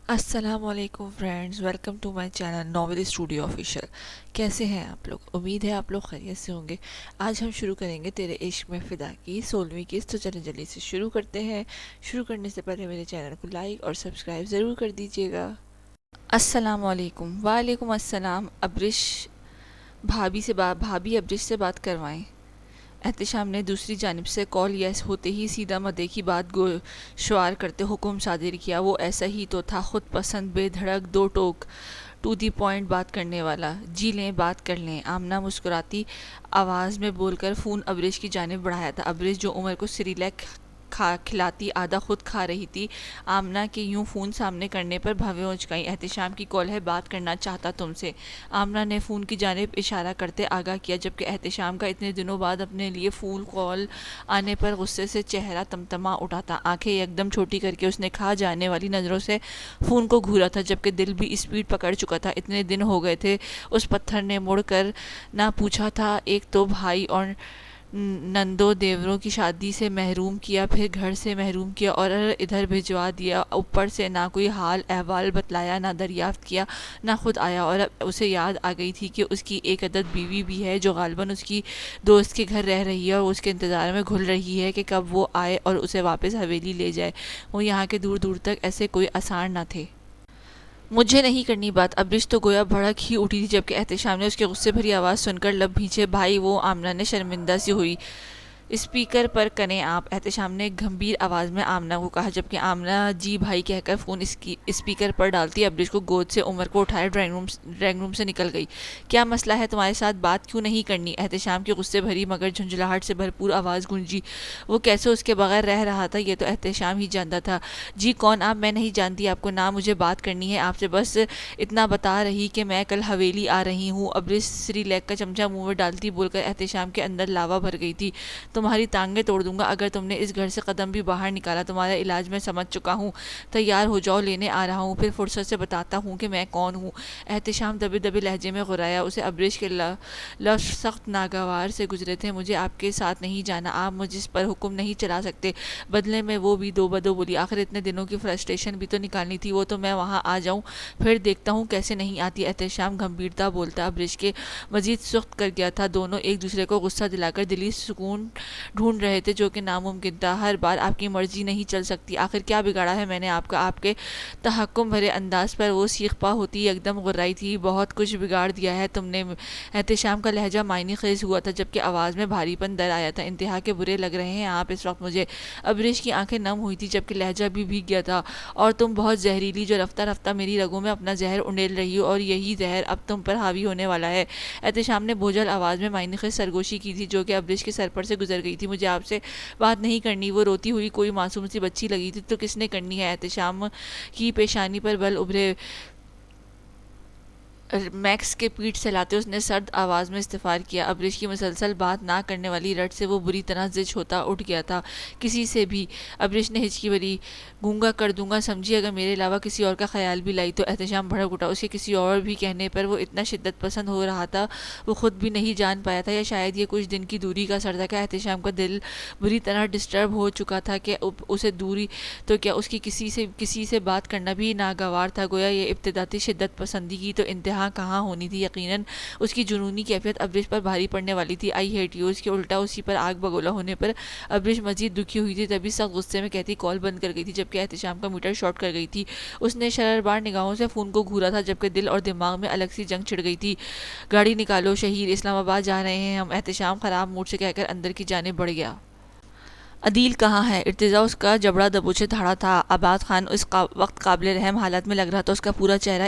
السلام علیکم friends, welcome to my channel novel studio official. کیسے ہیں آپ لوگ؟ امید ہے آپ لوگ خیریت سے ہوں گے۔ آج ہم شروع کریں گے تیرے عشق میں فدا کی 16ویں قسط، تو چلیں جلدی سے شروع کرتے ہیں۔ شروع کرنے سے پہلے میرے چینل کو لائک اور سبسکرائب ضرور کر دیجیے گا۔ السلام علیکم۔ وعلیکم السلام۔ بھابی ابرش سے بات کروائیں۔ احتشام نے دوسری جانب سے کال یس ہوتے ہی سیدھا مدعے کی بات گوشوار کرتے حکم صادر کیا۔ وہ ایسا ہی تو تھا، خود پسند، بے دھڑک، دو ٹوک، ٹو دی پوائنٹ بات کرنے والا۔ جی لیں، بات کر لیں، آمنہ مسکراتی آواز میں بول کر فون ابریش کی جانب بڑھایا تھا۔ ابریش جو عمر کو سریلیک کھلاتی آدھا خود کھا رہی تھی، آمنہ کے یوں فون سامنے کرنے پر بھویں اچکائی۔ احتشام کی کال ہے، بات کرنا چاہتا تم سے، آمنہ نے فون کی جانب اشارہ کرتے آگاہ کیا، جبکہ احتشام کا اتنے دنوں بعد اپنے لیے فون کال آنے پر غصے سے چہرہ تمتما اٹھا تھا۔ آنکھیں یکدم چھوٹی کر کے اس نے کھا جانے والی نظروں سے فون کو گھورا تھا، جبکہ دل بھی اسپیڈ پکڑ چکا تھا۔ اتنے دن ہو گئے تھے اس پتھر نے مڑ کر نہ پوچھا تھا، ایک تو بھائی اور نندو دیوروں کی شادی سے محروم کیا، پھر گھر سے محروم کیا اور ادھر بھجوا دیا، اوپر سے نہ کوئی حال احوال بتلایا، نہ دریافت کیا، نہ خود آیا۔ اور اب اسے یاد آ گئی تھی کہ اس کی ایک عدد بیوی بھی ہے جو غالباً اس کی دوست کے گھر رہ رہی ہے اور اس کے انتظار میں گھل رہی ہے کہ کب وہ آئے اور اسے واپس حویلی لے جائے۔ وہ یہاں کے دور دور تک ایسے کوئی آثار نہ تھے۔ مجھے نہیں کرنی بات، ابرش تو گویا بھڑک ہی اٹھی تھی، جبکہ احتشام نے اس کے غصے بھری آواز سن کر لب بھینچے۔ بھائی وہ، آمنہ نے شرمندہ سی ہوئی اسپیکر پر کریں آپ، احتشام نے گھمبیر آواز میں آمنہ کو کہا، جبکہ آمنہ جی بھائی کہہ کر فون اسپیکر پر ڈالتی ابرش کو گود سے عمر کو اٹھائے ڈرائنگ روم سے نکل گئی۔ کیا مسئلہ ہے تمہارے ساتھ؟ بات کیوں نہیں کرنی؟ احتشام کی غصے بھری مگر جھنجھلاہٹ سے بھرپور آواز گونجی۔ وہ کیسے اس کے بغیر رہ رہا تھا یہ تو احتشام ہی جانتا تھا۔ جی کون آپ؟ میں نہیں جانتی آپ کو، نہ مجھے بات کرنی ہے آپ سے، بس اتنا بتا رہی کہ میں کل حویلی آ رہی ہوں۔ ابرش سری لیک کا چمچہ منہ میں ڈالتی بول کر احتشام کے اندر لاوا بھر گئی تھی۔ تمہاری ٹانگیں توڑ دوں گا اگر تم نے اس گھر سے قدم بھی باہر نکالا۔ تمہارا علاج میں سمجھ چکا ہوں، تیار ہو جاؤ، لینے آ رہا ہوں، پھر فرصت سے بتاتا ہوں کہ میں کون ہوں۔ احتشام دبے دبے لہجے میں غرایا۔ اسے ابرش کے لفظ سخت ناگوار سے گزرے تھے۔ مجھے آپ کے ساتھ نہیں جانا، آپ مجھ پر حکم نہیں چلا سکتے۔ بدلے میں وہ بھی دو بدو بولی، آخر اتنے دنوں کی فرسٹریشن بھی تو نکالنی تھی، وہ تو میں وہاں آ جاؤں، پھر دیکھتا ہوں کیسے نہیں آتی۔ احتشام گمبھیرتا بولتا ابرش کے مزید سخت کر گیا تھا۔ دونوں ایک دوسرے کو غصہ دلا کر دلی سکون ڈھونڈ رہے تھے جو کہ ناممکن تھا۔ ہر بار آپ کی مرضی نہیں چل سکتی، آخر کیا بگاڑا ہے میں نے آپ کا؟ آپ کے تحکم بھرے انداز پر وہ سیخ پا ہوتی یکدم غرائی تھی۔ بہت کچھ بگاڑ دیا ہے تم نے۔ احتشام کا لہجہ معنی خیز ہوا تھا، جبکہ آواز میں بھاری پن در آیا تھا۔ انتہا کے برے لگ رہے ہیں آپ اس وقت مجھے۔ ابرش کی آنکھیں نم ہوئی تھی، جبکہ لہجہ بھی بھیگ گیا تھا۔ اور تم بہت زہریلی، جو رفتہ رفتہ میری رگوں میں اپنا زہر انڈیل رہی ہو، اور یہی زہر اب تم پر حاوی ہونے والا ہے۔ احتشام نے بوجھل آواز میں معنی خیز سرگوشی کی تھی جو کہ ابرش کے سر پر سے گزر گئی تھی۔ مجھے آپ سے بات نہیں کرنی۔ وہ روتی ہوئی کوئی معصوم سی بچی لگی تھی۔ تو کس نے کرنی ہے؟ احتشام کی پیشانی پر بل ابھرے میکس کے پیٹھ سے لاتے اس نے سرد آواز میں استفسار کیا۔ ابرش کی مسلسل بات نہ کرنے والی رٹ سے وہ بری طرح زج ہوتا اٹھ گیا تھا۔ کسی سے بھی؟ ابرش نے ہچکی بھری گونگا کر دوں گا سمجھی، اگر میرے علاوہ کسی اور کا خیال بھی لائی تو۔ احتشام بھڑک اٹھا۔ اس کے کسی اور بھی کہنے پر وہ اتنا شدت پسند ہو رہا تھا وہ خود بھی نہیں جان پایا تھا، یا شاید یہ کچھ دن کی دوری کا اثر تھا کہ احتشام کا دل بری طرح ڈسٹرب ہو چکا تھا کہ اسے دوری تو کیا اس کی کسی سے بات کرنا بھی ناگوار تھا۔ گویا یہ ابتدا تھی شدت پسندی کی تو انتہا کہاں ہونی تھی؟ یقیناً اس کی جنونی کیفیت ابرش پر بھاری پڑنے والی تھی۔ آئی ہیٹ یو، اس کے الٹا اسی پر آگ بگولا ہونے پر ابرش مزید دکھی ہوئی تھی، تبھی سخت غصے میں کہتی کال بند کر گئی تھی، جبکہ احتشام کا میٹر شارٹ کر گئی تھی۔ اس نے شرربار نگاہوں سے فون کو گھورا تھا، جبکہ دل اور دماغ میں الگ سی جنگ چھڑ گئی تھی۔ گاڑی نکالو شہیر، اسلام آباد جا رہے ہیں ہم، احتشام خراب موڈ سے کہہ کر اندر کی جانب بڑھ گیا۔ عدیل کہاں ہے؟ ارتضیٰ اس کا جبڑا دبوچے دھڑا تھا۔ آباد خان اس وقت قابل رحم حالت میں لگ رہا تھا۔ اس کا پورا چہرہ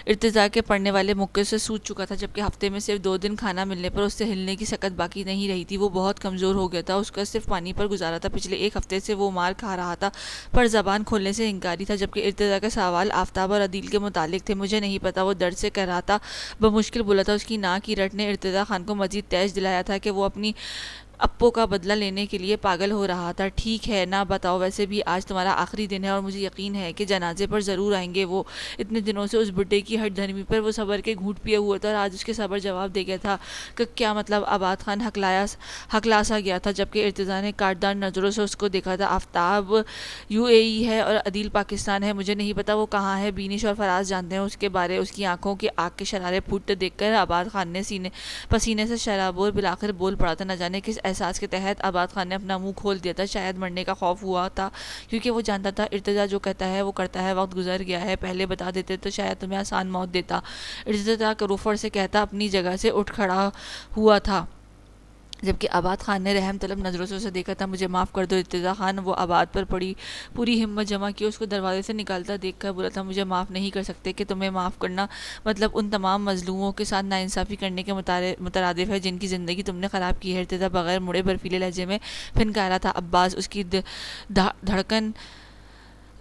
ارتضیٰ کے پڑنے والے مکے سے سوج چکا تھا، جبکہ ہفتے میں صرف 2 دن کھانا ملنے پر اس سے ہلنے کی سکت باقی نہیں رہی تھی۔ وہ بہت کمزور ہو گیا تھا، اس کا صرف پانی پر گزارا تھا۔ پچھلے 1 ہفتے سے وہ مار کھا رہا تھا پر زبان کھولنے سے انکاری تھا، جبکہ ارتضیٰ کے سوال آفتاب اور عدیل کے متعلق تھے۔ مجھے نہیں پتا، وہ درد سے کہہ رہا تھا، بمشکل بولا تھا۔ اس کی ناک کی رٹ نے ارتضیٰ خان کو مزید تیش دلایا تھا کہ وہ اپنی اپو کا بدلہ لینے کے لیے پاگل ہو رہا تھا۔ ٹھیک ہے نہ بتاؤ، ویسے بھی آج تمہارا آخری دن ہے اور مجھے یقین ہے کہ جنازے پر ضرور آئیں گے وہ۔ اتنے دنوں سے اس بڈھے کی ہٹ دھرمی پر وہ صبر کے گھونٹ پیے ہوئے تھا اور آج اس کے صبر جواب دے گیا تھا کہ کیا مطلب؟ آباد خان ہکلا سا گیا تھا جبکہ ارتضیٰ نے کاٹدار نظروں سے اس کو دیکھا تھا۔ آفتاب UAE ہے اور عدیل پاکستان ہے، مجھے نہیں پتا وہ کہاں ہے۔ بینش اور فراز جانتے ہیں اس کے بارے۔ اس کی آنکھوں کی آگ کے شرارے پھوٹتے دیکھ کر آباد خان نے پسینے سے شرابور بالآخر بول پڑا تھا۔ نہ جانے کس احساس کے تحت آباد خان نے اپنا منہ کھول دیا تھا۔ شاید مرنے کا خوف ہوا تھا کیونکہ وہ جانتا تھا ارتضیٰ جو کہتا ہے وہ کرتا ہے۔ وقت گزر گیا ہے، پہلے بتا دیتے تو شاید تمہیں آسان موت دیتا، ارتضیٰ کروفر سے کہتا اپنی جگہ سے اٹھ کھڑا ہوا تھا، جبکہ آباد خان نے رحم طلب نظروں سے اسے دیکھا تھا۔ مجھے معاف کر دو ارتضیٰ خان، وہ آباد پر پوری ہمت جمع کی اس کو دروازے سے نکالتا دیکھ کر بولا تھا مجھے معاف نہیں کر سکتے کہ تمہیں معاف کرنا مطلب ان تمام مظلوموں کے ساتھ ناانصافی کرنے کے مترادف ہے جن کی زندگی تم نے خراب کی ہے۔ ارتضیٰ بغیر مڑے برفیلے لہجے میں پھنکارا تھا عباس،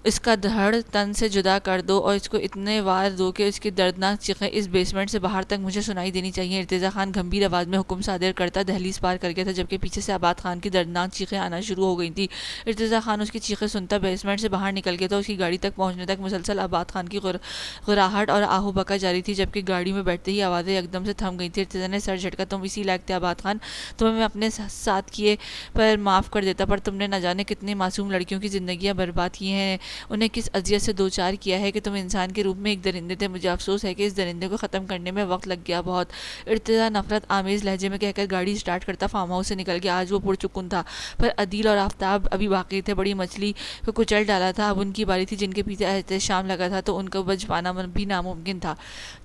اس کا دھڑ تن سے جدا کر دو اور اس کو اتنے وار دو کہ اس کی دردناک چیخیں اس بیسمنٹ سے باہر تک مجھے سنائی دینی چاہیے۔ ارتضیٰ خان گمبھیر آواز میں حکم صادر کرتا دہلیز پار کر گیا تھا جبکہ پیچھے سے آباد خان کی دردناک چیخیں آنا شروع ہو گئی تھی۔ ارتضیٰ خان اس کی چیخیں سنتا بیسمنٹ سے باہر نکل گیا تھا۔ اس کی گاڑی تک پہنچنے تک مسلسل آباد خان کی غراہٹ اور آہو بکا جاری تھی جبکہ گاڑی میں بیٹھتے ہی آوازیں یکدم سے تھم گئی تھی۔ ارتضیٰ نے سر جھٹکا، تم اسی لائق تھے آباد خان، تمہیں میں اپنے ساتھ کیے پر معاف کر دیتا، پر تم نے نہ جانے کتنی معصوم لڑکیوں کی زندگیاں برباد کی ہیں، انہیں کس سے دو چار کیا ہے کہ تم انسان کے روپ میں ایک درندے تھے۔ مجھے افسوس ہے کہ اس درندے کو ختم کرنے میں وقت لگ گیا بہت، ارتضیٰ نفرت آمیز لہجے میں کہہ کر گاڑی سٹارٹ کرتا فارم ہاؤس سے نکل گیا۔ آج وہ پرسکون تھا، پر عدیل اور آفتاب ابھی باقی تھے۔ بڑی مچھلی کو کچل ڈالا تھا، اب ان کی باری تھی جن کے پیچھے احتشام لگا تھا تو ان کو بچ پانا بھی ناممکن تھا۔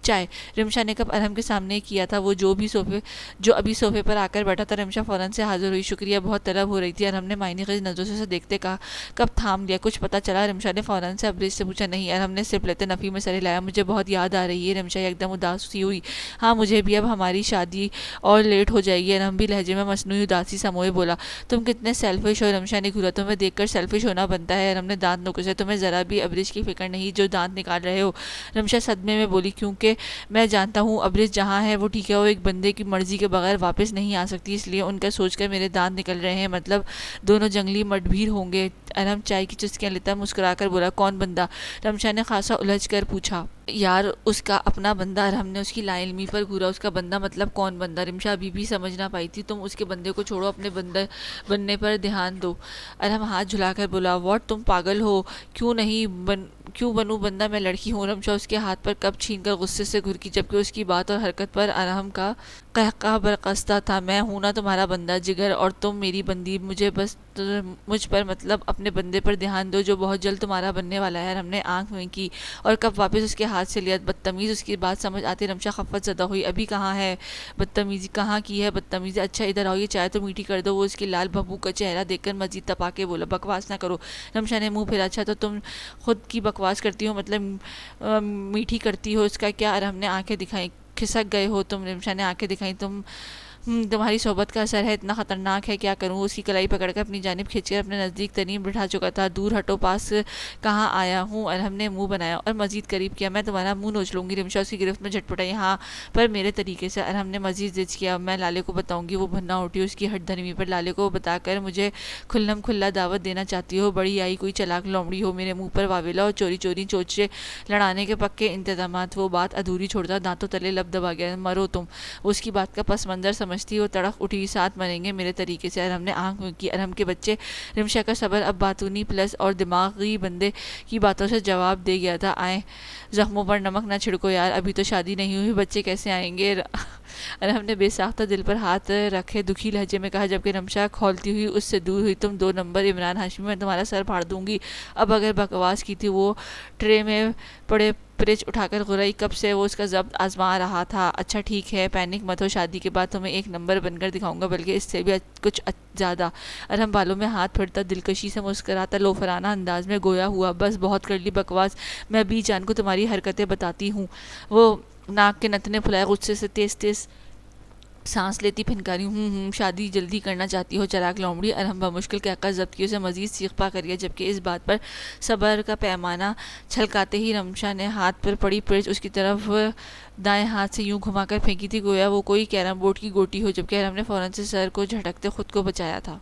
چائے رمشا نے کب ارحم کے سامنے کیا تھا، وہ جو ابھی صوفے پر آ کر بیٹھا تھا۔ رمشا فوراً سے حاضر ہوئی، شکریہ، بہت طلب ہو رہی تھی۔ ارحم نے معنی خیز نظروں سے دیکھتے کہا کب تھام لیا، کچھ پتا چلا؟ رمشا نے فوراً سے ابریج سے پوچھا۔ نہیں، ارحم نے سپ لیتے نفی میں سر ہلایا، مجھے بہت یاد آ رہی ہے۔ رمشا ایک دم اداس سی ہوئی۔ ہاں مجھے بھی، اب ہماری شادی اور لیٹ ہو جائے گی۔ ارحم بھی لہجے میں مصنوعی اداسی سموئے بولا، تم کتنے سیلفش ہو۔ رمشا نے گھورا، تمہیں دیکھ کر سیلفش ہونا بنتا ہے۔ ارحم نے دانت نکسے، تمہیں ذرا بھی ابریج کی فکر نہیں جو دانت نکال رہے ہو۔ رمشا صدمے میں بولی، کیونکہ میں جانتا ہوں ابریج جہاں ہے وہ ٹھیک ہے، وہ ایک بندے کی مرضی کے بغیر واپس نہیں آ سکتی، اس لیے ان کا سوچ کر میرے دانت نکل رہے ہیں، مطلب دونوں جنگلی مڈبھیر ہوں گے۔ ارحم چائے کی چسکیاں لیتا مسکرا کر بولا، کون بندہ؟ رمشا نے خاصا الجھ کر پوچھا۔ یار اس کا اپنا بندہ۔ ارحم نے اس کی لا علمی پر گھورا، اس کا بندہ مطلب کون بندہ؟ رمشا ابھی بھی سمجھ نہ پائی تھی۔ تم اس کے بندے کو چھوڑو، اپنے بندے بننے پر دھیان دو۔ ارحم ہاتھ جھلا کر بولا، واٹ، تم پاگل ہو؟ کیوں بنوں بندہ؟ میں لڑکی ہوں۔ رمشا اس کے ہاتھ پر کپ چھین کر غصے سے گھرکی جبکہ اس کی بات اور حرکت پر ارحم کا قہقہ برقصتا تھا۔ میں ہوں نا تمہارا بندہ جگر اور تم میری بندی، مجھ پر مطلب اپنے بندے پر دھیان دو جو بہت جلد تمہارا بننے والا ہے۔ ارحم نے آنکھ میں کی اور کپ واپس اس کے ہاتھ سے لیا۔ بدتمیز، اس کی بات سمجھ آتے رمشا خفت زدہ ہوئی، ابھی کہاں ہے بدتمیزی، کہاں کی ہے بدتمیزی؟ اچھا ادھر آؤ، یہ چائے تو میٹھی کر دو۔ وہ اس کے لال بھبو کا چہرہ دیکھ کر مزید تپا کے بولا، بکواس نہ کرو۔ رمشا نے منہ پھیرا، اچھا تو تم خود کی بکواس کرتی ہو، مطلب میٹھی کرتی ہو، اس کا کیا؟ ارحم نے آنکھیں دکھائیں، کھسک گئے ہو تم؟ رمشا نے آنکھیں دکھائیں، تمہاری صحبت کا اثر ہے، اتنا خطرناک ہے، کیا کروں؟ اس کی کلائی پکڑ کر اپنی جانب کھینچ کر اپنے نزدیک ترین بٹھا چکا تھا۔ دور ہٹو، پاس کہاں آیا ہوں؟ ارحم نے منہ بنایا اور مزید قریب کیا، میں تمہارا منہ نوچ لوں گی۔ رمشا اس کی گرفت میں جھٹ پٹائی، ہاں پر میرے طریقے سے۔ ارحم نے مزید ضد کیا، میں لالے کو بتاؤں گی۔ وہ بھنا اٹھی، اس کی ہٹ دھرمی پر لالے کو بتا کر مجھے کھلم کھلا دعوت دینا چاہتی ہو؟ بڑی آئی کوئی چلاک لومڑی ہو، میرے منہ پر واویلا اور چوری چوری چوچے لڑانے کے پکے انتظامات۔ وہ بات ادھوری چھوڑتا دانتوں تلے لب دبا گیا، مرو تم۔ وہ اس کی بات کا پس منظر سمجھتی، وہ تڑق اٹھی، ساتھ مریں گے میرے طریقے سے۔ ارحم نے آنکھ کی، ارحم کے بچے۔ رمشا کا صبر اب باطنی پلس اور دماغی بندے کی باتوں سے جواب دے گیا تھا، آئیں زخموں پر نمک نہ چھڑکو یار، ابھی تو شادی نہیں ہوئی، بچے کیسے آئیں گے؟ ارحم نے بے ساختہ دل پر ہاتھ رکھے دکھی لہجے میں کہا جبکہ رمشا کھولتی ہوئی اس سے دور ہوئی، تم 2 نمبر عمران ہاشمی، میں تمہارا سر پھاڑ دوں گی۔ اب اگر بکواس کی تھی، وہ ٹرے میں پڑے پرچ اٹھا کر غرائی، کب سے وہ اس کا ضبط آزما رہا تھا۔ اچھا ٹھیک ہے، پینک مت ہو، شادی کے بعد تمہیں 1 نمبر بن کر دکھاؤں گا، بلکہ اس سے بھی کچھ زیادہ۔ ارحم بالوں میں ہاتھ پھیرتا دلکشی سے مسکراتا لوفرانہ انداز میں گویا ہوا، بس بہت کر لی بکواس، میں ابھی جان کو تمہاری حرکتیں بتاتی ہوں۔ وہ ناک کے نتنے پھلائے غصے سے تیز تیز سانس لیتی پھنکاری شادی جلدی کرنا چاہتی ہو چلاک لومڑی، ارحم بمشکل کہہ زبط کی اسے مزید سیخ پا کر گیا، جبکہ اس بات پر صبر کا پیمانہ چھلکاتے ہی رمشا نے ہاتھ پر پڑی پرچ اس کی طرف دائیں ہاتھ سے یوں گھما کر پھینکی تھی گویا وہ کوئی کیرم بورڈ کی گوٹی ہو، جبکہ ارحم نے فوراً سے سر کو جھٹکتے خود کو بچایا تھا۔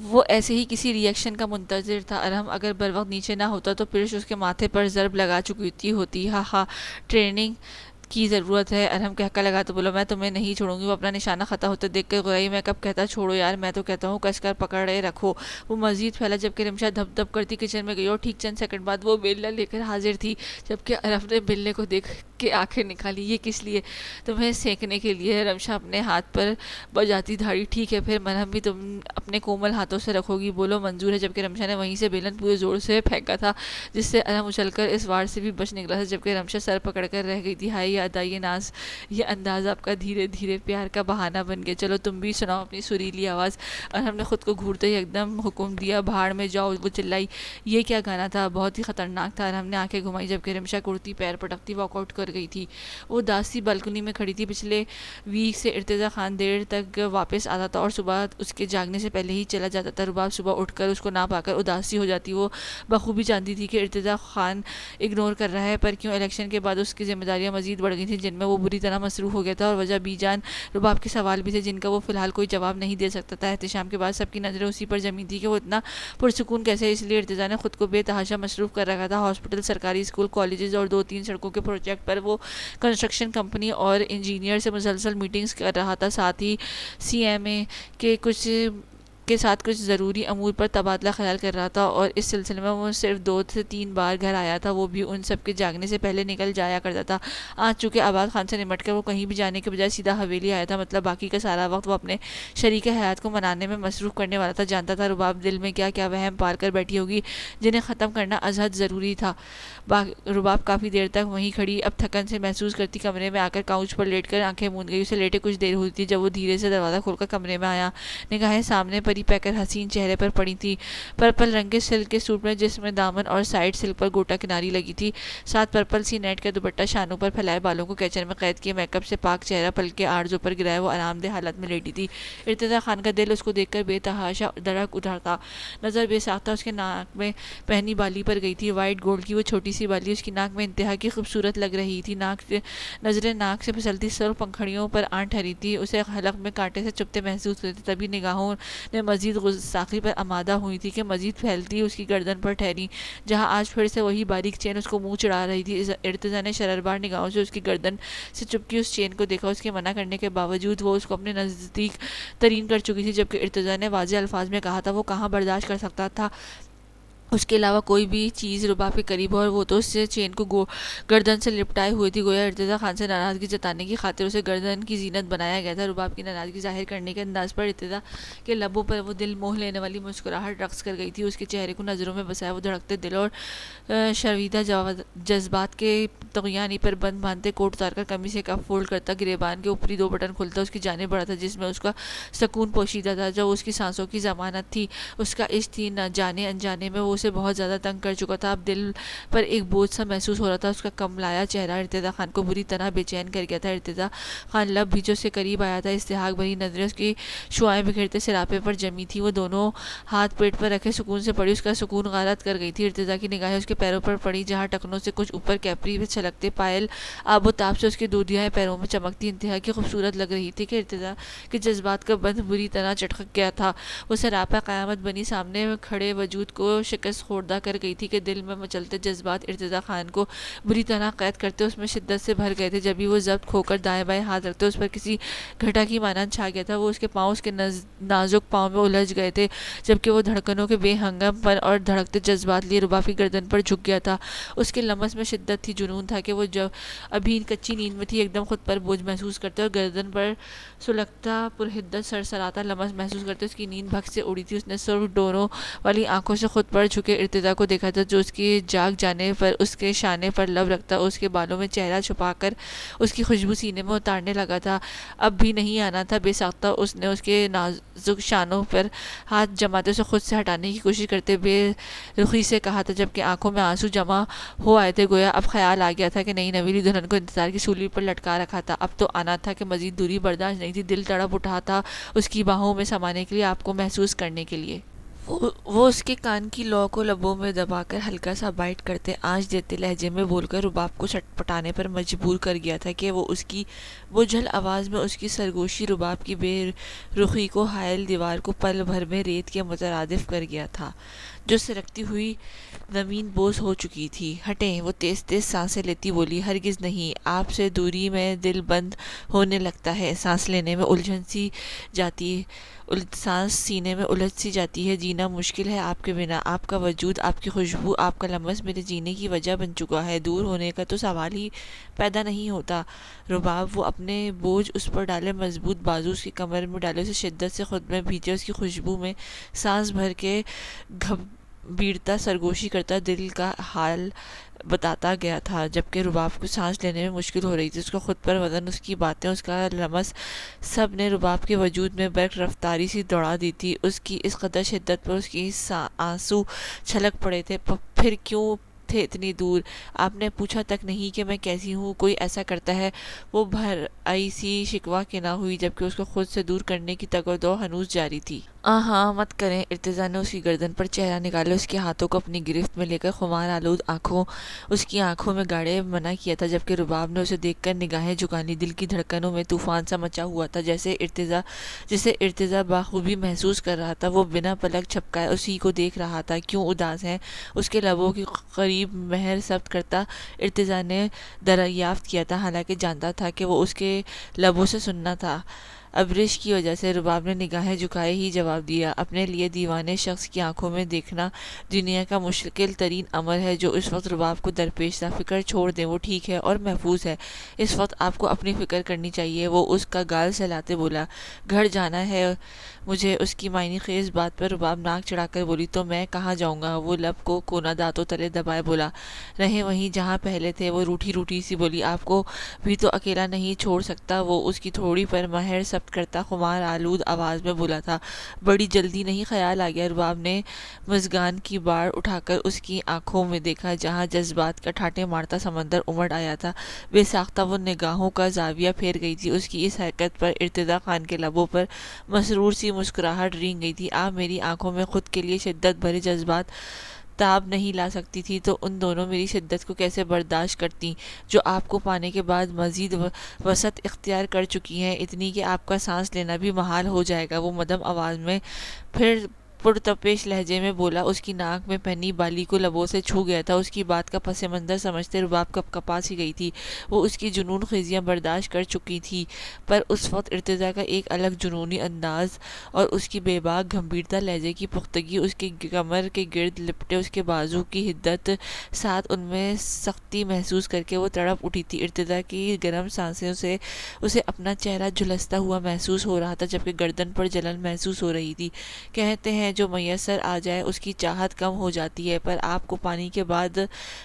وہ ایسے ہی کسی ری ایکشن کا منتظر تھا۔ ارحم اگر بروقت نیچے نہ ہوتا تو پرچ اس کے ماتھے پر ضرب لگا چکی ہوتی۔ ہا ہا، ٹریننگ کی ضرورت ہے، ارحم کہکا لگا تو بولا، میں تمہیں نہیں چھوڑوں گی۔ وہ اپنا نشانہ خطا ہوتے دیکھ کر گوئی، میں کب کہتا چھوڑو یار، میں تو کہتا ہوں کس کر پکڑے رکھو۔ وہ مزید پھیلا جبکہ رمشا دھپ دھپ کرتی کچن میں گئی اور ٹھیک چند سیکنڈ بعد وہ بیلنا لے کر حاضر تھی، جبکہ ارحم نے بیلنے کو دیکھ کے آنکھیں نکالی۔ یہ کس لیے؟ تمہیں سینکنے کے لیے۔ رمشا اپنے ہاتھ پر بجاتی دھاڑی، ٹھیک ہے پھر مرہم بھی تم اپنے کومل ہاتھوں سے رکھو گی، بولو منظور ہے، جبکہ رمشا نے وہیں سے بیلن پورے زور سے پھینکا تھا جس سے ارحم اچھل کر اس وار سے بھی بچ نکلا تھا، جبکہ رمشا سر پکڑ کر رہ گئی تھی۔ ہائے یہ ادا، یہ ناز، یہ انداز آپ کا دھیرے دھیرے پیار کا بہانہ بن گیا، چلو تم بھی سناؤ اپنی سریلی آواز۔ ارحم نے خود کو گھورتے ہی ایک دم حکم دیا، بھاڑ میں جاؤ۔ وہ چلائی، یہ کیا گانا تھا، بہت ہی خطرناک تھا۔ ارحم نے آنکھیں گھمائی جبکہ رمشا کرتی پیر پٹکتی واک آؤٹ کر گئی تھی۔ وہ اداس سی بالکنی میں کھڑی تھی۔ پچھلے ویک سے ارتضیٰ خان دیر تک واپس آتا تھا اور صبح اس کے جاگنے سے پہلے ہی چلا جاتا تھا۔ رباب صبح اٹھ کر اس کو نہ پا کر اداس سی ہو جاتی۔ وہ بخوبی جانتی تھی کہ ارتضیٰ خان اگنور کر رہا ہے، پر کیوں الیکشن کے بعد اس کی ذمہ داریاں مزید بڑھ گئی تھیں جن میں وہ بری طرح مصروف ہو گیا تھا، اور وجہ بی جان رباب کے سوال بھی تھے جن کا وہ فی الحال کوئی جواب نہیں دے سکتا تھا۔ احتشام کے بعد سب کی نظریں اسی پر جمی تھی کہ وہ اتنا پرسکون کیسے ہے، اس لیے ارتضیٰ نے خود کو بے تحاشا مصروف کر رکھا تھا۔ ہاسپٹل، سرکاری اسکول، کالجز اور 2-3 سڑکوں کے پروجیکٹ پر وہ کنسٹرکشن کمپنی اور انجینئر سے مسلسل میٹنگز کر رہا تھا، ساتھ ہی سی ایم اے کے ساتھ کچھ ضروری امور پر تبادلہ خیال کر رہا تھا، اور اس سلسلے میں وہ صرف 2 سے 3 بار گھر آیا تھا، وہ بھی ان سب کے جاگنے سے پہلے نکل جایا کرتا تھا۔ آج چونکہ آباد خان سے نمٹ کر وہ کہیں بھی جانے کے بجائے سیدھا حویلی آیا تھا، مطلب باقی کا سارا وقت وہ اپنے شریک حیات کو منانے میں مصروف کرنے والا تھا۔ جانتا تھا رباب دل میں کیا کیا وہم پال کر بیٹھی ہوگی جنہیں ختم کرنا ازحد ضروری تھا۔ رباب کافی دیر تک وہیں کھڑی، اب تھکن سے محسوس کرتی کمرے میں آ کر کاؤچ پر لیٹ کر آنکھیں موند گئی۔ اسے لیٹے کچھ دیر ہوئی تھی جب وہ دھیرے سے دروازہ کھول کر کمرے میں آیا۔ نگاہیں سامنے پری پیکر حسین چہرے پر پڑی تھی، پرپل رنگ کے سلک کے سوٹ میں جس میں دامن اور سائڈ سلک پر گوٹا کناری لگی تھی، ساتھ پرپل سی نیٹ کا دوپٹہ، شانوں پر پھیلائے بالوں کو کیچر میں قید کیے، میک اپ سے پاک چہرہ پلکیں آرزو پر گرائے وہ آرام دہ حالت میں لیٹی تھی۔ ارتضیٰ خان کا دل اس کو دیکھ کر بے تحاشا دھڑک اٹھا تھا۔ نظر بے ساختہ اس کے ناک میں پہنی بالی پر گئی تھی، وائٹ گولڈ کی وہ چھوٹی سی بالی اس کی ناک میں انتہا کی خوبصورت لگ رہی تھی۔ نظریں ناک سے پھسلتی سرخ پنکھڑیوں پر آن ٹھہری تھی، اسے حلق میں کانٹے سے چبھتے محسوس ہوتے تھے، تبھی نگاہوں نے مزید گستاخی پر آمادہ ہوئی تھی کہ مزید پھیلتی اس کی گردن پر ٹھہری، جہاں آج پھر سے وہی باریک چین اس کو منہ چڑھا رہی تھی۔ ارتضیٰ نے شرربار نگاہوں سے اس کی گردن سے چپکی اس چین کو دیکھا، اس کے منع کرنے کے باوجود وہ اس کو اپنے نزدیک ترین کر چکی تھی، جبکہ ارتضیٰ نے واضح الفاظ میں کہا تھا وہ کہاں برداشت کر سکتا تھا اس کے علاوہ کوئی بھی چیز رباب کے قریب ہو، اور وہ تو اس سے چین کو گردن سے لپٹائے ہوئی تھی، گویا ارتضیٰ خان سے ناراضگی جتانے کی خاطر اسے گردن کی زینت بنایا گیا تھا۔ رباب کی ناراضگی ظاہر کرنے کے انداز پر ارتضیٰ کے لبوں پر وہ دل موہ لینے والی مسکراہٹ رقص کر گئی تھی۔ اس کے چہرے کو نظروں میں بسائے وہ دھڑکتے دل اور شرویدہ جذبات کے طغیانی پر بند باندھتے کوٹ اتار کر قمیص کے کف فولڈ کرتا، گریبان کے اوپری 2 بٹن کھلتا اس کی جانب بڑھا تھا جس میں اس کا سکون پوشیدہ تھا، جو اس کی سانسوں کی ضمانت تھی۔ اس کا عشق تھی، نہ جانے انجانے میں وہ اسے بہت زیادہ تنگ کر چکا تھا، اب دل پر ایک بوجھ سا محسوس ہو رہا تھا۔ اس کا کملایا چہرہ ارتضیٰ خان کو بری طرح بے چین کر گیا تھا۔ ارتضیٰ خان لب بھیجوں سے قریب آیا تھا، استحقاق بھری نظریں اس کی شعاعیں بکھیرتے سراپے پر جمی تھی، وہ دونوں ہاتھ پیٹ پر رکھے سکون سے پڑی، اس کا سکون غارت کر گئی تھی۔ ارتضیٰ کی نگاہیں اس کے پیروں پر پڑی، جہاں ٹکنوں سے کچھ اوپر کیپری میں چھلکتے پائل آب و تاب سے اس کے دودھیائے پیروں میں چمکتی انتہا کی خوبصورت لگ رہی تھی کہ ارتضیٰ کے جذبات کا بندھ بری طرح چٹک گیا تھا۔ وہ سراپا قیامت بنی سامنے کھڑے وجود کو شکست خوردہ کر گئی تھی کہ دل میں مچلتے جذبات ارتضیٰ خان کو بری طرح قید کرتے اس میں شدت سے بھر گئے تھے۔ جبھی وہ ضبط کھو کر دائیں بائیں ہاتھ رکھتے اس پر کسی گھٹا کی مانند چھا گیا تھا، وہ اس کے پاؤں اس کے نازک پاؤں میں الجھ گئے تھے، جبکہ وہ دھڑکنوں کے بے ہنگم پر اور دھڑکتے جذبات لیے رباب کی گردن پر جھک گیا تھا۔ اس کے لمس میں شدت تھی، جنون تھا کہ وہ جب ابھی کچی نیند میں تھی ایک دم خود پر بوجھ محسوس کرتے اور گردن پر سلگتا پرحدت سرسراتا لمس محسوس کرتے اس کی نیند بھگ سے اڑی تھی۔ اس نے سرخ ڈوروں والی آنکھوں سے خود پر چکے ارتضیٰ کو دیکھا تھا، جو اس کی جاگ جانے پر اس کے شانے پر لب رکھتا، اس کے بالوں میں چہرہ چھپا کر اس کی خوشبو سینے میں اتارنے لگا تھا۔ اب بھی نہیں آنا تھا۔ بے ساختہ اس نے اس کے نازک شانوں پر ہاتھ جماتے اسے خود سے ہٹانے کی کوشش کرتے بے رخی سے کہا تھا، جبکہ آنکھوں میں آنسو جمع ہو آئے تھے۔ گویا اب خیال آ گیا تھا کہ نئی نویلی دلہن کو انتظار کی سولی پر لٹکا رکھا تھا، اب تو آنا تھا کہ مزید دوری برداشت نہیں تھی۔ دل تڑپ اٹھا تھا اس کی باہوں میں سمانے کے لیے، آپ کو محسوس کرنے کے لیے۔ وہ اس کے کان کی لو کو لبوں میں دبا کر ہلکا سا بائٹ کرتے، آنچ دیتے لہجے میں بول کر رباب کو سٹپٹانے پر مجبور کر گیا تھا کہ وہ اس کی بجھل آواز میں اس کی سرگوشی رباب کی بے رخی کو حائل دیوار کو پل بھر میں ریت کے مترادف کر گیا تھا، جو سرکتی ہوئی زمین بوس ہو چکی تھی۔ ہٹیں، وہ تیز تیز سانسیں لیتی بولی، ہرگز نہیں، آپ سے دوری میں دل بند ہونے لگتا ہے، سانس لینے میں الجھن سی جاتی ہے، سانس سینے میں الجھ سی جاتی ہے، جینا مشکل ہے آپ کے بنا، آپ کا وجود، آپ کی خوشبو، آپ کا لمس میرے جینے کی وجہ بن چکا ہے، دور ہونے کا تو سوال ہی پیدا نہیں ہوتا۔ رباب، وہ اپنے بوجھ اس پر ڈالے، مضبوط بازو اس کی کمر میں ڈالے، اسے شدت سے خود میں بھیجے، اس کی خوشبو میں سانس بھر کے گھبیڑتا سرگوشی کرتا دل کا حال بتاتا گیا تھا، جبکہ رباب کو سانس لینے میں مشکل ہو رہی تھی۔ اس کا خود پر وزن، اس کی باتیں، اس کا لمس، سب نے رباب کے وجود میں برق رفتاری سی دوڑا دی تھی۔ اس کی اس قدر شدت پر اس کی آنسو چھلک پڑے تھے۔ پھر کیوں تھے اتنی دور؟ آپ نے پوچھا تک نہیں کہ میں کیسی ہوں؟ کوئی ایسا کرتا ہے؟ وہ بھر آئی سی شکوہ کے نہ ہوئی، جبکہ اس کو خود سے دور کرنے کی تگ و دو ہنوز جاری تھی۔ ہاں مت کریں۔ ارتضیٰ نے اس کی گردن پر چہرہ نکالے، اس کے ہاتھوں کو اپنی گرفت میں لے کر خمار آلود آنکھوں اس کی آنکھوں میں گاڑے منع کیا تھا، جبکہ رباب نے اسے دیکھ کر نگاہیں جھکا لیں۔ دل کی دھڑکنوں میں طوفان سا مچا ہوا تھا، جسے ارتضیٰ بخوبی محسوس کر رہا تھا۔ وہ بنا پلک جھپکائے اسی کو دیکھ رہا تھا۔ کیوں اداس ہیں؟ اس کے لبوں کے قریب مہر ثبت کرتا ارتضیٰ نے دریافت کیا تھا، حالانکہ جانتا تھا کہ وہ اس کے لبوں سے سننا تھا۔ ابرش کی وجہ سے۔ رباب نے نگاہیں جھکائے ہی جواب دیا، اپنے لیے دیوانے شخص کی آنکھوں میں دیکھنا دنیا کا مشکل ترین امر ہے، جو اس وقت رباب کو درپیش تھا۔ فکر چھوڑ دیں، وہ ٹھیک ہے اور محفوظ ہے، اس وقت آپ کو اپنی فکر کرنی چاہیے۔ وہ اس کا گال سہلاتے بولا، گھر جانا ہے مجھے۔ اس کی معنی خیز بات پر رباب ناک چڑھا کر بولی، تو میں کہاں جاؤں گا؟ وہ لب کو کونا دانتوں تلے دبائے بولا، رہیں وہیں جہاں پہلے تھے۔ وہ روٹھی سی بولی، آپ کو بھی تو اکیلا نہیں چھوڑ سکتا۔ وہ اس کی تھوڑی پر مہر ثبت کرتا خمار آلود آواز میں بولا تھا، بڑی جلدی نہیں؟ خیال آ گیا۔ رباب نے مژگان کی باڑ اٹھا کر اس کی آنکھوں میں دیکھا، جہاں جذبات کا ٹھاٹھے مارتا سمندر امڑ آیا تھا۔ بے ساختہ وہ نگاہوں کا زاویہ پھیر گئی تھی۔ اس کی اس حرکت پر ارتضیٰ خان کے لبوں پر مسرور سی مسکراہٹ رینگ گئی تھی۔ آپ میری آنکھوں میں خود کے لیے شدت بھرے جذبات تاب نہیں لا سکتی تھی، تو ان دونوں میری شدت کو کیسے برداشت کرتیں، جو آپ کو پانے کے بعد مزید وسعت اختیار کر چکی ہیں، اتنی کہ آپ کا سانس لینا بھی محال ہو جائے گا۔ وہ مدھم آواز میں پھر پرتپیش لہجے میں بولا، اس کی ناک میں پہنی بالی کو لبوں سے چھو گیا تھا۔ اس کی بات کا پس منظر سمجھتے رباب کپ کپا سی گئی تھی۔ وہ اس کی جنون خیزیاں برداشت کر چکی تھی، پر اس وقت ارتضیٰ کا ایک الگ جنونی انداز اور اس کی بے باک گھمبیرتا لہجے کی پختگی، اس کی کمر کے گرد لپٹے اس کے بازو کی حدت، ساتھ ان میں سختی محسوس کر کے وہ تڑپ اٹھی تھی۔ ارتضیٰ کی گرم سانسوں سے اسے اپنا چہرہ جھلستا ہوا محسوس ہو رہا تھا، جبکہ گردن پر جلن محسوس ہو رہی تھی۔ کہتے ہیں جو میسر آ جائے اس کی چاہت کم ہو جاتی ہے، پر آپ کو پانے کے بعد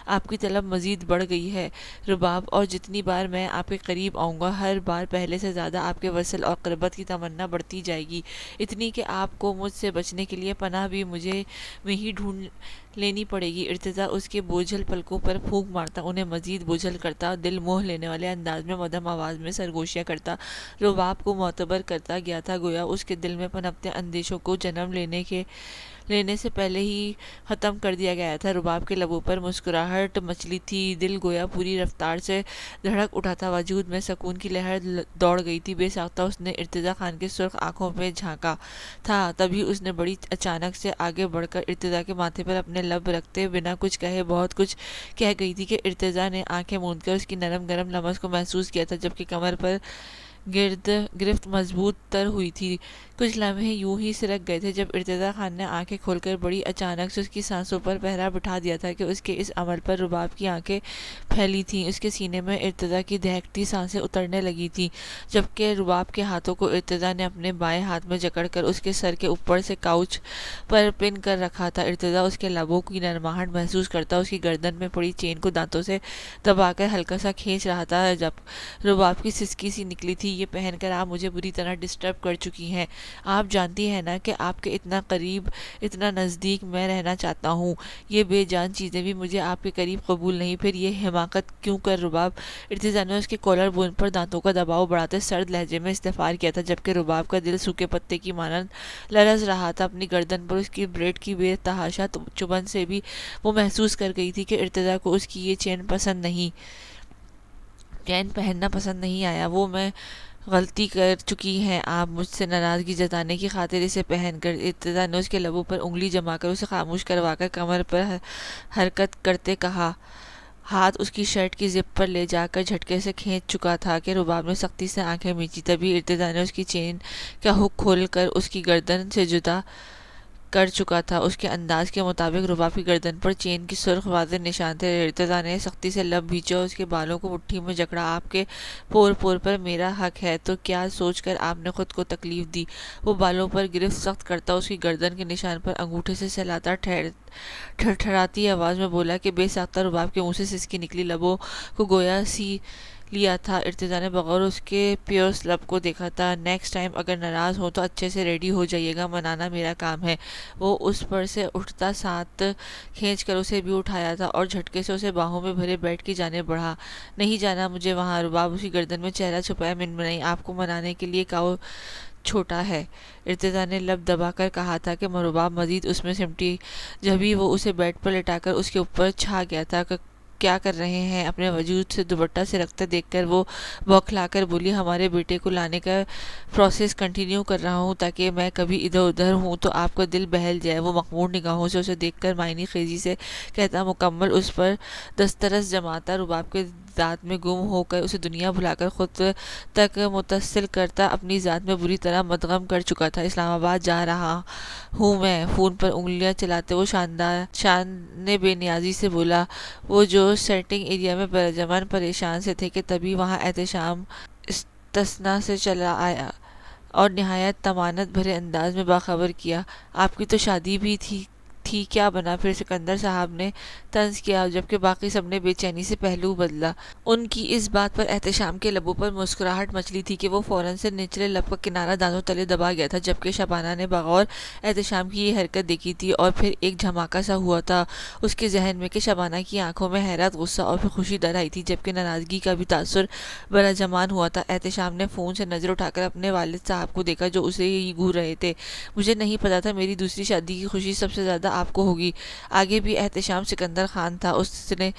آپ کی طلب مزید بڑھ گئی ہے رباب، اور جتنی بار میں آپ کے قریب آؤں گا، ہر بار پہلے سے زیادہ آپ کے وصل اور قربت کی تمنا بڑھتی جائے گی، اتنی کہ آپ کو مجھ سے بچنے کے لیے پناہ بھی مجھے میں ہی ڈھونڈ لینی پڑے گی۔ ارتضیٰ اس کے بوجھل پلکوں پر پھونک مارتا، انہیں مزید بوجھل کرتا، دل موہ لینے والے انداز میں مدھم آواز میں سرگوشیاں کرتا رباب کو معتبر کرتا گیا تھا، گویا اس کے دل میں پنپتے اندیشوں کو جنم لینے سے پہلے ہی ختم کر دیا گیا تھا۔ رباب کے لبوں پر مسکراہٹ مچلی تھی، دل گویا پوری رفتار سے دھڑک اٹھا تھا، وجود میں سکون کی لہر دوڑ گئی تھی۔ بے ساختہ اس نے ارتضیٰ خان کے سرخ آنکھوں میں جھانکا تھا، تبھی اس نے بڑی اچانک سے آگے بڑھ کر ارتضیٰ کے ماتھے پر اپنے لب رکھتے بنا کچھ کہے بہت کچھ کہہ گئی تھی کہ ارتضیٰ نے آنکھیں موند کر اس کی نرم گرم لمس کو محسوس کیا تھا، جبکہ کمر پر گرفت مضبوط تر ہوئی تھی۔ کچھ لمحے یوں ہی سرک گئے تھے جب ارتضیٰ خان نے آنکھیں کھول کر بڑی اچانک سے اس کی سانسوں پر پہرا بٹھا دیا تھا کہ اس کے اس عمل پر رباب کی آنکھیں پھیلی تھیں۔ اس کے سینے میں ارتضیٰ کی دہکتی سانسیں اترنے لگی تھیں، جبکہ رباب کے ہاتھوں کو ارتضیٰ نے اپنے بائیں ہاتھ میں جکڑ کر اس کے سر کے اوپر سے کاؤچ پر پن کر رکھا تھا۔ ارتضیٰ اس کے لبوں کی نرماہٹ محسوس کرتا اس کی گردن میں پڑی چین کو دانتوں سے دبا کر ہلکا سا کھینچ رہا تھا۔ جب رباب کی سسکی سی نکلی تھی، یہ پہن کر آپ مجھے بری طرح ڈسٹرب کر چکی ہیں۔ آپ جانتی ہیں نا کہ آپ کے اتنا قریب، اتنا نزدیک میں رہنا چاہتا ہوں۔ یہ بے جان چیزیں بھی مجھے آپ کے قریب قبول نہیں۔ پھر یہ حماقت کیوں کر رباب؟ ارتضیٰ نے اس کے کالر بون پر دانتوں کا دباؤ بڑھاتے سرد لہجے میں استفسار کیا تھا، جبکہ رباب کا دل سوکھے پتے کی مانند لرز رہا تھا۔ اپنی گردن پر اس کی بریڈ کی بے تحاشا چبھن سے بھی وہ محسوس کر گئی تھی کہ ارتضیٰ کو اس کی یہ چین پہننا پسند نہیں آیا۔ وہ میں غلطی کر چکی ہیں آپ مجھ سے ناراضگی جتانے کی خاطر اسے پہن کر۔ ارتضیٰ نے اس کے لبوں پر انگلی جما کر اسے خاموش کروا کر کمر پر حرکت کرتے کہا۔ ہاتھ اس کی شرٹ کی زپ پر لے جا کر جھٹکے سے کھینچ چکا تھا کہ رباب نے سختی سے آنکھیں میچی۔ تبھی ارتضیٰ نے اس کی چین کا ہک کھول کر اس کی گردن سے جدا کر چکا تھا۔ اس کے انداز کے مطابق رباب کی گردن پر چین کے سرخ واضح نشان تھے۔ ارتضیٰ نے سختی سے لب بھینچے اور اس کے بالوں کو مٹھی میں جکڑا۔ آپ کے پور پور پر میرا حق ہے تو کیا سوچ کر آپ نے خود کو تکلیف دی؟ وہ بالوں پر گرفت سخت کرتا اس کی گردن کے نشان پر انگوٹھے سے سہلاتا ٹھٹھراتی آواز میں بولا کہ بے ساختہ رباب کے منہ سے سسکی نکلی لبوں کو گویا سی لیا تھا۔ ارتضیٰ نے بغور اس کے پیوس لب کو دیکھا تھا۔ نیکسٹ ٹائم اگر ناراض ہوں تو اچھے سے ریڈی ہو جائیے گا، منانا میرا کام ہے۔ وہ اس پر سے اٹھتا ساتھ کھینچ کر اسے بھی اٹھایا تھا اور جھٹکے سے اسے باہوں میں بھرے بیڈ کی جانب بڑھا۔ نہیں جانا مجھے وہاں۔ رباب اس کی گردن میں چہرہ چھپائے منمنائی۔ آپ کو منانے کے لیے کاؤ چھوٹا ہے، ارتضیٰ نے لب دبا کر کہا تھا کہ رباب مزید اس میں سمٹی۔ جبھی وہ اسے بیڈ پر لٹا کر اس کے اوپر چھا گیا تھا۔ کیا کر رہے ہیں؟ اپنے وجود سے دوپٹہ سرکتا دیکھ کر وہ بوکھلا کر بولی، ہمارے بیٹے کو لانے کا پروسیس کنٹینیو کر رہا ہوں تاکہ میں کبھی ادھر ادھر ہوں تو آپ کا دل بہل جائے۔ وہ مخمور نگاہوں سے اسے دیکھ کر معنی خیزی سے کہتا، مکمل اس پر دسترس جماتا، رباب کے ذات میں گم ہو کر اسے دنیا بھلا کر خود تک متصل کرتا، اپنی ذات میں بری طرح مدغم کر چکا تھا۔ اسلام آباد جا رہا ہوں میں، فون پر انگلیاں چلاتے وہ شان بے نیازی سے بولا۔ وہ جو سیٹنگ ایریا میں پرجمن پریشان سے تھے کہ تبھی وہاں احتشام استثنا سے چلا آیا اور نہایت طمانت بھرے انداز میں باخبر کیا، آپ کی تو شادی بھی تھی کیا بنا؟ پھر سکندر صاحب نے طنز کیا، جبکہ باقی سب نے بے چینی سے پہلو بدلا۔ ان کی اس بات پر احتشام کے لبوں پر مسکراہٹ مچلی تھی کہ وہ فوراً سے نچلے لب کا کنارہ دانتوں تلے دبا گیا تھا، جبکہ شبانہ نے بغور احتشام کی یہ حرکت دیکھی تھی اور پھر ایک دھماکہ سا ہوا تھا اس کے ذہن میں کہ شبانہ کی آنکھوں میں حیرت، غصہ اور پھر خوشی در آئی تھی، جبکہ ناراضگی کا بھی تاثر براجمان ہوا تھا۔ احتشام نے فون سے نظر اٹھا کر اپنے والد صاحب کو دیکھا جو اسے ہی گھور رہے تھے۔ مجھے نہیں پتا تھا میری دوسری شادی کی خوشی سب سے زیادہ آپ کو ہوگی۔ آگے بھی احتشام سکندر خان تھا۔ اس نے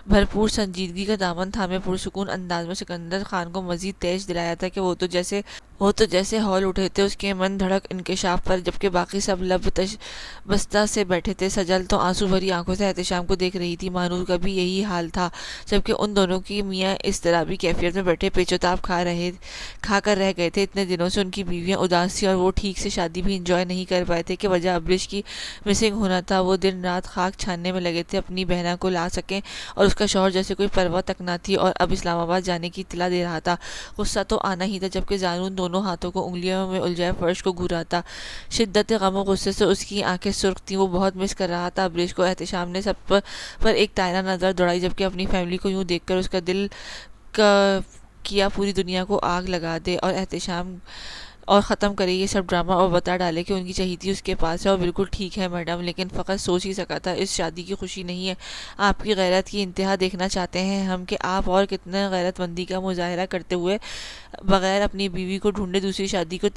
بھرپور سنجیدگی کا دامن تھامے پرسکون انداز میں سکندر خان کو مزید تیش دلایا تھا کہ وہ تو جیسے ہول اٹھے تھے اس کے من دھڑک انکشاف پر، جبکہ باقی سب لب بستہ سے بیٹھے تھے۔ سجل تو آنسو بھری آنکھوں سے احتشام کو دیکھ رہی تھی۔ مانور کا بھی یہی حال تھا، جبکہ ان دونوں کی میاں اضطرابی کیفیت میں بیٹھے پیچ و تاب کھا کر رہ گئے تھے۔ اتنے دنوں سے ان کی بیویاں اداس تھیں اور وہ ٹھیک سے شادی بھی انجوائے نہیں کر پائے تھے کہ وجہ ابریش کی مسنگ ہونا تھا۔ وہ دن رات خاک چھاننے میں لگے تھے اپنی بہنا کو لا سکیں، اور اس کا شوہر جیسے کوئی پرواہ تک نہ تھی اور اب اسلام آباد جانے کی اطلاع دے رہا تھا۔ غصہ تو آنا ہی تھا، جبکہ زانون دونوں ہاتھوں کو انگلیوں میں الجھائے فرش کو گھوراتا۔ شدت غم و غصے سے اس کی آنکھیں سرخ تھیں۔ وہ بہت مس کر رہا تھا ابریش کو۔ احتشام نے سب پر ایک طائرہ نظر دوڑائی، جبکہ اپنی فیملی کو یوں دیکھ کر اس کا دل کیا پوری دنیا کو آگ لگا دے اور احتشام اور ختم کرے یہ سب ڈرامہ اور بتا ڈالے کہ ان کی چہیتی اس کے پاس ہے اور بالکل ٹھیک ہے میڈم، لیکن فقط سوچ ہی سکا تھا اس شادی کی خوشی نہیں ہے۔ آپ کی غیرت کی انتہا دیکھنا چاہتے ہیں ہم کہ آپ اور کتنے غیرت مندی کا مظاہرہ کرتے ہوئے بغیر اپنی بیوی کو ڈھونڈے دوسری شادی کو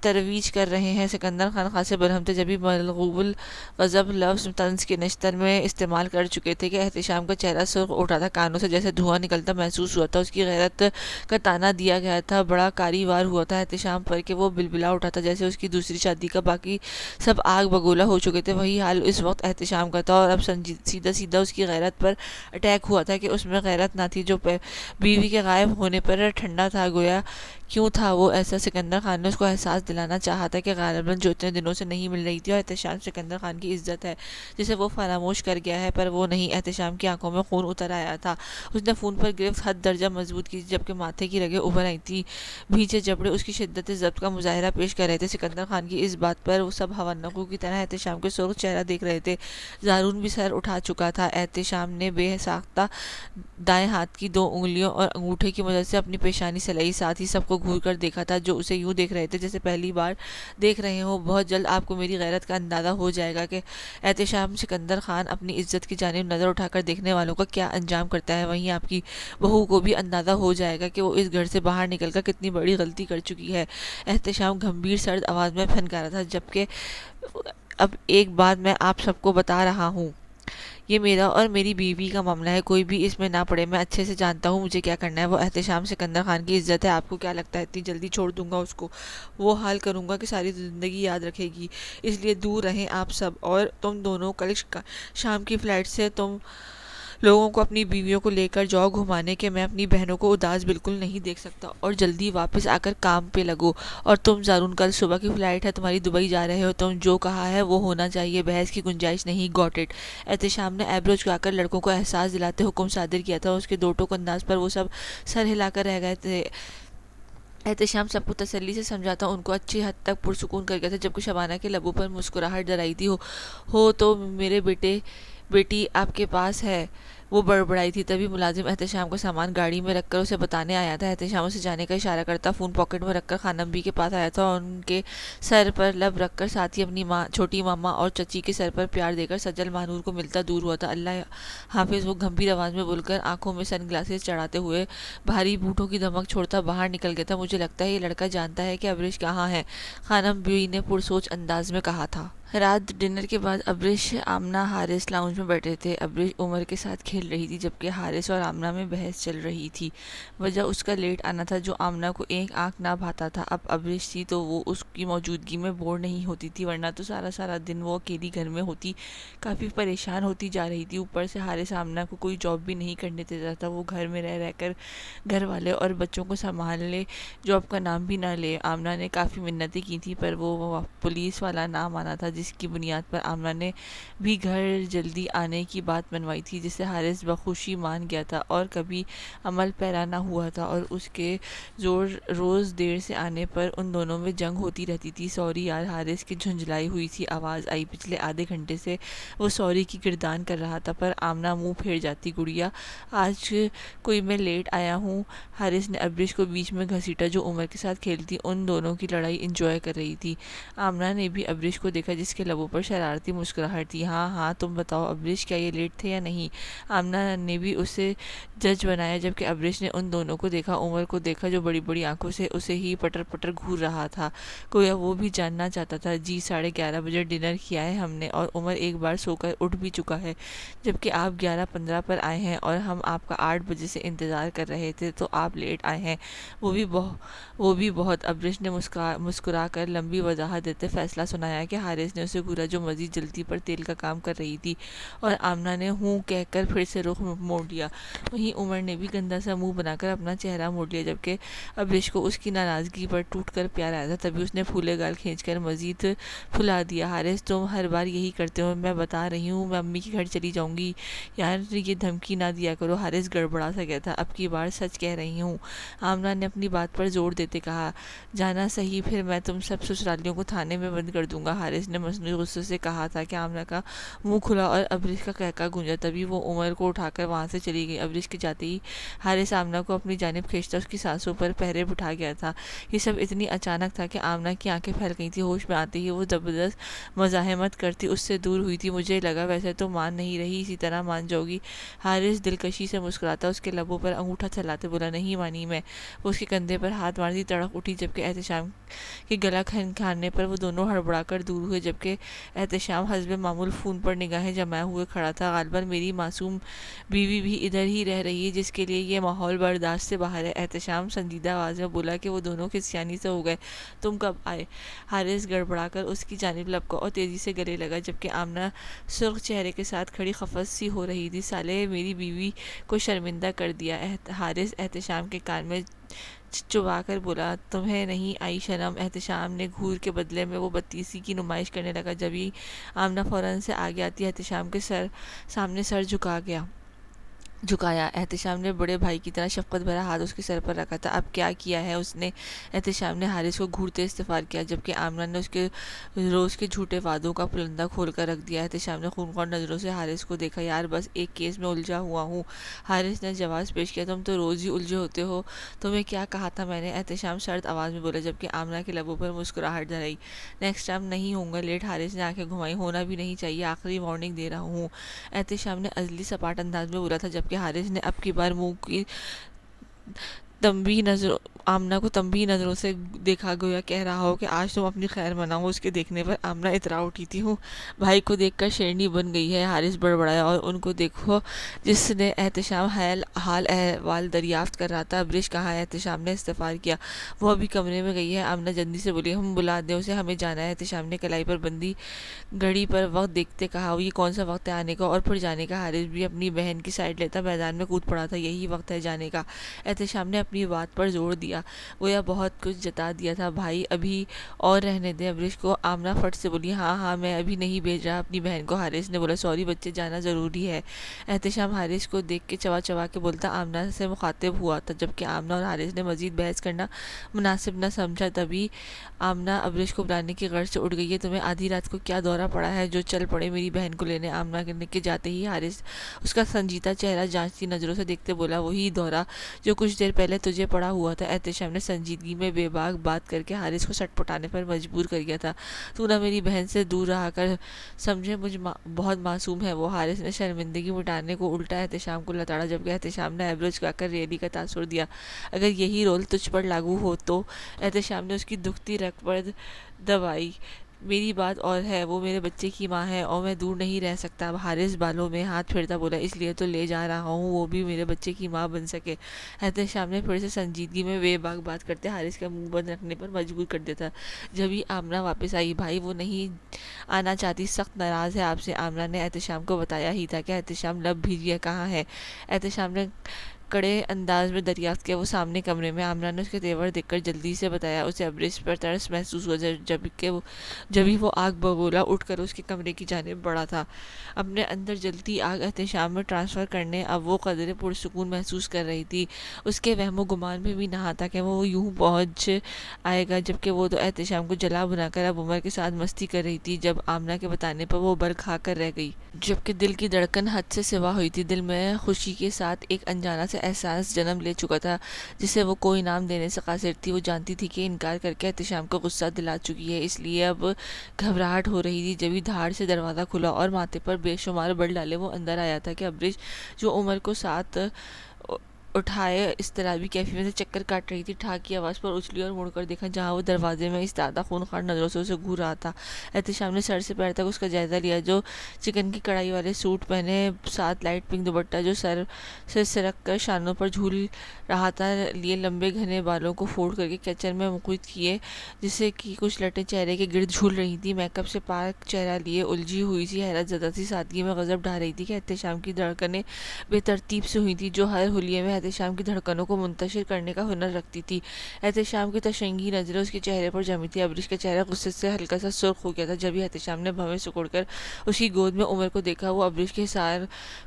ترویج کر رہے ہیں۔ سکندر خان خاصے برہم تھے، جبھی ملغوب الغضب لفظ طنز کے نشتر میں استعمال کر چکے تھے کہ احتشام کا چہرہ سرخ اٹھا تھا، کانوں سے جیسے دھواں نکلتا محسوس ہوا تھا، اس کی غیرت کا تانا دیا گیا تھا، بڑا کاری وار ہوا تھا احتشام پر کہ وہ بلبلا اٹھا تھا جیسے اس کی دوسری شادی کا باقی سب آگ بگولا ہو چکے تھے۔ وہی حال اس وقت احتشام کا تھا، اور اب سیدھا سیدھا اس کی غیرت پر اٹیک ہوا تھا کہ اس میں غیرت نہ تھی جو بیوی کے غائب ہونے پر ٹھنڈا تھا۔ گویا کیوں تھا وہ ایسا؟ سکندر خان نے اس کو احساس دلانا چاہا تھا کہ غالباً جو اتنے دنوں سے نہیں مل رہی تھی، اور احتشام سکندر خان کی عزت ہے جسے وہ فراموش کر گیا ہے، پر وہ نہیں۔ احتشام کی آنکھوں میں خون اتر آیا تھا، اس نے فون پر گرفت حد درجہ مضبوط کی، جبکہ ماتھے کی رگیں ابھر آئی تھیں، بھینچے جبڑے اس کی شدت ضبط کا مظاہرہ پیش کر رہے تھے۔ سکندر خان کی اس بات پر وہ سب حوالنکوں کی طرح احتشام کے سرخ چہرہ دیکھ رہے تھے۔ زارون بھی سر اٹھا چکا تھا۔ احتشام نے بے ساختہ دائیں ہاتھ کی 2 انگلیوں اور انگوٹھے کی مدد سے اپنی پیشانی سلائی، ساتھ ہی سب کو گھور کر دیکھا تھا جو اسے یوں دیکھ رہے تھے جیسے پہلی بار دیکھ رہے ہوں۔ بہت جلد آپ کو میری غیرت کا اندازہ ہو جائے گا کہ احتشام سکندر خان اپنی عزت کی جانب نظر اٹھا کر دیکھنے والوں کا کیا انجام کرتا ہے، وہیں آپ کی بہو کو بھی اندازہ ہو جائے گا کہ وہ اس گھر سے باہر نکل کر کتنی بڑی غلطی کر چکی ہے۔ احتشام گمبھیر سرد آواز میں پھنکارا تھا، جبکہ اب ایک بات میں آپ سب کو بتا رہا ہوں، یہ میرا اور میری بیوی کا معاملہ ہے، کوئی بھی اس میں نہ پڑے، میں اچھے سے جانتا ہوں مجھے کیا کرنا ہے۔ وہ احتشام سکندر خان کی عزت ہے، آپ کو کیا لگتا ہے اتنی جلدی چھوڑ دوں گا اس کو؟ وہ حال کروں گا کہ ساری زندگی یاد رکھے گی، اس لیے دور رہیں آپ سب، اور تم دونوں کل شام کی فلائٹ سے تم لوگوں کو اپنی بیویوں کو لے کر جاؤ گھمانے، کہ میں اپنی بہنوں کو اداس بالکل نہیں دیکھ سکتا، اور جلدی واپس آ کر کام پہ لگو۔ اور تم زارون، کل صبح کی فلائٹ ہے تمہاری، دبئی جا رہے ہو، تم جو کہا ہے وہ ہونا چاہیے، بحث کی گنجائش نہیں، گاٹ اٹ۔ احتشام نے ایبرو چکا کر لڑکوں کو احساس دلاتے حکم صادر کیا تھا، اس کے دو ٹوک انداز پر وہ سب سر ہلا کر رہ گئے تھے۔ احتشام سب کو تسلی سے سمجھاتا ان کو اچھی حد تک پرسکون کر گیا تھا، جبکہ شبانہ کے لبوں پر مسکراہٹ ڈرائی تھی۔ ہو تو میرے بیٹی آپ کے پاس ہے، وہ بڑبڑائی تھی۔ تبھی ملازم احتشام کا سامان گاڑی میں رکھ کر اسے بتانے آیا تھا۔ احتشام اسے جانے کا اشارہ کرتا فون پاکٹ میں رکھ کر خانم بی کے پاس آیا تھا، اور ان کے سر پر لب رکھ کر، ساتھ ہی اپنی چھوٹی ماما اور چچی کے سر پر پیار دے کر سجل مانور کو ملتا دور ہوا تھا۔ اللہ حافظ، وہ گمبھیر آواز میں بول کر آنکھوں میں سن گلاسز چڑھاتے ہوئے بھاری بوٹوں کی دمک چھوڑتا باہر نکل گیا تھا۔ مجھے لگتا ہے یہ لڑکا جانتا ہے کہ ابریش کہاں ہے، خانم بی نے پرسوچ انداز میں کہا تھا۔ رات ڈنر کے بعد ابریش، آمنہ، حارث لاؤنج میں بیٹھے تھے۔ ابریش عمر کے ساتھ کھیل رہی تھی، جبکہ حارث اور آمنہ میں بحث چل رہی تھی۔ وجہ اس کا لیٹ آنا تھا جو آمنہ کو ایک آنکھ نہ بھاتا تھا۔ اب ابریش تھی تو وہ اس کی موجودگی میں بور نہیں ہوتی تھی، ورنہ تو سارا سارا دن وہ اکیلی گھر میں ہوتی، کافی پریشان ہوتی جا رہی تھی۔ اوپر سے حارث آمنہ کو کوئی جاب بھی نہیں کرنے دیتا تھا، وہ گھر میں رہ کر گھر والے اور بچوں کو سنبھال لے، جاب کا نام بھی نہ لے۔ آمنہ نے کافی منتیں کی تھی، پر وہ پولیس والا نہ مانا تھا، جس کی بنیاد پر آمنہ نے بھی گھر جلدی آنے کی بات منوائی تھی، جسے حارث بخوشی مان گیا تھا اور کبھی عمل پیرا نہ ہوا تھا، اور اس کے روز دیر سے آنے پر ان دونوں میں جنگ ہوتی رہتی تھی۔ سوری یار، حارث کی جھنجھلائی ہوئی سی آواز آئی۔ پچھلے آدھے گھنٹے سے وہ سوری کی گردان کر رہا تھا، پر آمنہ منہ پھیر جاتی۔ گڑیا، آج کوئی میں لیٹ آیا ہوں، حارث نے ابریش کو بیچ میں گھسیٹا جو عمر کے ساتھ کھیلتی ان دونوں کی لڑائی انجوائے کر رہی تھی۔ آمنہ نے بھی ابریش کو دیکھا، جس کے لبوں پر شرارتی مسکراہٹ تھی۔ ہاں ہاں، تم بتاؤ ابریش، کیا یہ لیٹ تھے یا نہیں؟ آمنہ نے بھی اسے جج بنایا، جبکہ ابریش نے ان دونوں کو دیکھا، عمر کو دیکھا جو بڑی بڑی آنکھوں سے اسے ہی پٹر پٹر گھور رہا تھا، گویا وہ بھی جاننا چاہتا تھا۔ جی 11:30 بجے ڈنر کیا ہے ہم نے، اور عمر ایک بار سو کر اٹھ بھی چکا ہے، جبکہ آپ 11:15 پر آئے ہیں، اور ہم آپ کا 8 بجے سے انتظار کر رہے تھے، تو آپ لیٹ آئے ہیں، وہ بھی بہت۔ ابریش نے مسکرا کر لمبی وضاحت دیتے فیصلہ سنایا کہ حارث نے اسے گھورا جو مزید جلدی پر تیل کا کام کر رہی تھی، اور آمنہ نے ہوں کہہ کر پھر سے رخ موڑ لیا۔ وہیں عمر نے بھی گندا سا منہ بنا کر اپنا چہرہ موڑ لیا، جبکہ ابریش کو اس کی ناراضگی پر ٹوٹ کر پیار آیا تھا۔ تبھی اس نے پھولے گال کھینچ کر مزید پھلا دیا۔ حارث، تم ہر بار یہی کرتے ہو، میں بتا رہی ہوں میں امی کے گھر چلی جاؤں گی۔ یار یہ دھمکی نہ دیا کرو۔ حارث گڑبڑا سا گیا تھا۔ اب کی بار سچ کہہ رہی ہوں، آمنہ نے اپنی بات پر زور دیتے کہا۔ جانا صحیح، پھر میں تم سب سسرالیوں کو تھانے میں بند کر دوں گا، حارث نے مصنوعی غصے سے کہا تھا کہ آمنہ کا منہ کھلا اور ابریش کا قہقہ گونجا۔ تبھی وہ عمر کو اٹھا کر وہاں سے چلی گئی۔ ابریش کے جاتے ہی حارث آمنہ کو اپنی جانب کھینچتا اس کی سانسوں پر پہرے بٹھا گیا تھا۔ یہ سب اتنی اچانک تھا کہ آمنہ کی آنکھیں پھیل گئی تھی۔ ہوش میں آتے ہی وہ زبردست مزاحمت کرتی اس سے دور ہوئی تھی۔ مجھے لگا ویسے تو مان نہیں رہی، اسی طرح مان جاؤ گی؟ حارث دلکشی سے مسکراتا اس کے لبوں پر انگوٹھا چلاتے بولا، نہیں مانی میں۔ وہ اس کے کندھے پر ہاتھ مارتی تڑپ اٹھی، جبکہ احتشام کے گلا کھنکھانے پر وہ دونوں ہڑبڑا کر دور ہوئے، جبکہ احتشام حسب معمول فون پر نگاہیں جمائے ہوئے کھڑا تھا۔ غالباً میری معصوم بیوی بھی ادھر ہی رہ رہی ہے جس کے لیے یہ ماحول برداشت سے باہر ہے۔ احتشام سنجیدہ آواز میں بولا کہ وہ دونوں کھسیانی سے ہو گئے، تم کب آئے؟ حارث گڑبڑا کر اس کی جانب لپکا اور تیزی سے گلے لگا، جبکہ آمنہ سرخ چہرے کے ساتھ کھڑی خفت سی ہو رہی تھی۔ سالے میری بیوی کو شرمندہ کر دیا۔ حارث احتشام کے کان میں چبا کر بولا، تمہیں نہیں آئی شرم؟ احتشام نے گھور کے بدلے میں وہ بدتمیزی کی نمائش کرنے لگا۔ جب ہی آمنہ فوراً سے آگے آتی احتشام کے سامنے سر جھکایا۔ احتشام نے بڑے بھائی کی طرح شفقت بھرا ہاتھ اس کے سر پر رکھا تھا۔ اب کیا کیا ہے اس نے؟ احتشام نے حارث کو گھورتے استفسار کیا، جبکہ آمنہ نے اس کے روز کے جھوٹے وعدوں کا پلندہ کھول کر رکھ دیا۔ احتشام نے خونخوار نظروں سے حارث کو دیکھا، یار بس ایک کیس میں الجھا ہوا ہوں۔ حارث نے جواز پیش کیا، تم تو روز ہی الجھے ہوتے ہو، تمہیں کیا کہا تھا میں نے؟ احتشام سرد آواز میں بولا، جبکہ آمنہ کے لبوں پر مسکراہٹ ڈھل آئی۔ نیکسٹ ٹائم نہیں ہوں گا لیٹ۔ حارث نے آنکھیں گھمائی، ہونا بھی نہیں چاہیے، آخری وارننگ دے رہا ہوں۔ احتشام نے عزلی سپاٹ انداز میں بولا تھا، جبکہ حارث نے اب کی بار منہ کی آمنہ کو تنبیہی نظروں سے دیکھا، گویا کہہ رہا ہو کہ آج تم اپنی خیر مناؤ۔ اس کے دیکھنے پر آمنہ اترا اٹھی تھی، ہوں بھائی کو دیکھ کر شیرنی بن گئی ہے۔ حارث بڑبڑایا، اور ان کو دیکھو جس نے احتشام حال احوال دریافت کر رہا تھا۔ ابریش کہاں ہے؟ احتشام نے استفسار کیا۔ وہ ابھی کمرے میں گئی ہے، آمنہ جلدی سے بولی، ہم بلا دیں اسے، ہمیں جانا ہے۔ احتشام نے کلائی پر بندی گھڑی پر وقت دیکھتے کہا، یہ کون سا وقت ہے آنے کا اور پھر جانے کا؟ حارث بھی اپنی بہن کی سائڈ لیتا میدان میں کود پڑا تھا، یہی وقت ہے جانے کا۔ احتشام نے اپنی بات پر زور دیا، گویا بہت کچھ جتا دیا تھا، بھائی ابھی اور رہنے دیں ابریش کو۔ آمنہ فٹ سے بولی، ہاں میں ابھی نہیں بھیج رہا اپنی بہن کو۔ حارث نے بولا، سوری بچے، جانا ضروری ہے۔ احتشام حارث کو دیکھ کے چبا کے بولتا آمنہ سے مخاطب ہوا تھا، جبکہ آمنہ اور حارث نے مزید بحث کرنا مناسب نہ سمجھا۔ تبھی آمنہ ابریش کو بلانے کی غرض سے اٹھ گئی، ہے تمہیں آدھی رات کو کیا دورہ پڑا ہے جو چل پڑے میری بہن کو لینے؟ آمنہ کے جاتے ہی حارث اس کا سنجیدہ چہرہ جانچتی نظروں سے دیکھتے بولا، وہی دورہ جو کچھ دیر پہلے تجھے پڑا ہوا تھا۔ احتشام نے سنجیدگی میں بے باک بات کر کے حارث کو سٹ پٹانے پر مجبور کر دیا تھا، تو نہ میری بہن سے دور رہا کر، سمجھے مجھ بہت معصوم ہے وہ۔ حارث نے شرمندگی مٹانے کو الٹا احتشام کو لتاڑا، جبکہ احتشام نے ایبرو چکا کر ریلی کا تاثر دیا، اگر یہی رول تجھ پر لاگو ہو تو؟ احتشام نے اس کی دکھتی رگ پر دبائی، میری بات اور ہے، وہ میرے بچے کی ماں ہے اور میں دور نہیں رہ سکتا۔ حارث بالوں میں ہاتھ پھیرتا بولا، اس لیے تو لے جا رہا ہوں وہ بھی میرے بچے کی ماں بن سکے۔ احتشام نے پھر سے سنجیدگی میں بے باک بات کرتے حارث کا منہ بند رکھنے پر مجبور کر دیا تھا۔ جب ہی آمنہ واپس آئی، بھائی وہ نہیں آنا چاہتی، سخت ناراض ہے آپ سے۔ آمنہ نے احتشام کو بتایا ہی تھا کہ احتشام لب بھیجیے کہاں ہے؟ احتشام نے کڑے انداز میں دریافت کیا، وہ سامنے کمرے میں۔ آمنہ نے اس کے تیور دیکھ کر جلدی سے بتایا، اسے ابریش پر ترس محسوس ہوا، جبھی وہ آگ بگولا اٹھ کر اس کے کمرے کی جانب بڑھا تھا، اپنے اندر جلتی آگ احتشام میں ٹرانسفر کرنے۔ اب وہ قدرے پرسکون محسوس کر رہی تھی، اس کے وہم و گمان میں بھی نہ تھا کہ وہ یوں پہنچ آئے گا، جبکہ وہ تو احتشام کو جلا بنا کر اب عمر کے ساتھ مستی کر رہی تھی۔ جب آمنہ کے بتانے پر وہ بر کھا کر رہ گئی، جبکہ دل کی دھڑکن حد سے سوا ہوئی تھی۔ دل میں خوشی کے ساتھ ایک انجانا سے احساس جنم لے چکا تھا، جسے وہ کوئی نام دینے سے قاصر تھی۔ وہ جانتی تھی کہ انکار کر کے احتشام کو غصہ دلا چکی ہے، اس لیے اب گھبراہٹ ہو رہی تھی۔ جبھی دھاڑ سے دروازہ کھلا اور ماتھے پر بے شمار بل ڈالے وہ اندر آیا تھا کہ ابریش، جو عمر کو ساتھ اٹھائے اضطرابی کیفیت سے چکر کاٹ رہی تھی، ٹھاک کی آواز پر اچھلی اور مڑ کر دیکھا، جہاں وہ دروازے میں ایستادہ خونخوار نظروں سے اسے گھور رہا تھا۔ احتشام نے سر سے پیر تک اس کا جائزہ لیا، جو چکن کی کڑائی والے سوٹ پہنے، ساتھ لائٹ پنک دوپٹہ جو سر سے سرک کر شانوں پر جھول رہا تھا لیے، لمبے گھنے بالوں کو فولڈ کر کے کیچر میں مقید کیے، جسے کی کچھ لٹیں چہرے کے گرد جھول رہی تھیں، میک اپ سے پاک چہرہ لیے الجھی ہوئی سی حیرت زدہ سی سادگی میں غضب ڈھا رہی تھی کہ احتشام کی دھڑکنیں بے ترتیب سے ہوئی تھیں، جو ہر حلیے میں احتشام کی دھڑکنوں کو منتشر کرنے کا ہنر رکھتی تھی۔ احتشام کی تشنگی نظریں اس کے چہرے پر جمی تھی۔ ابریش کا چہرہ غصے سے ہلکا سا سرخ ہو گیا تھا جب ہی احتشام نے بھویں سکوڑ کر اس کی گود میں عمر کو دیکھا۔ وہ ابریش کے حصار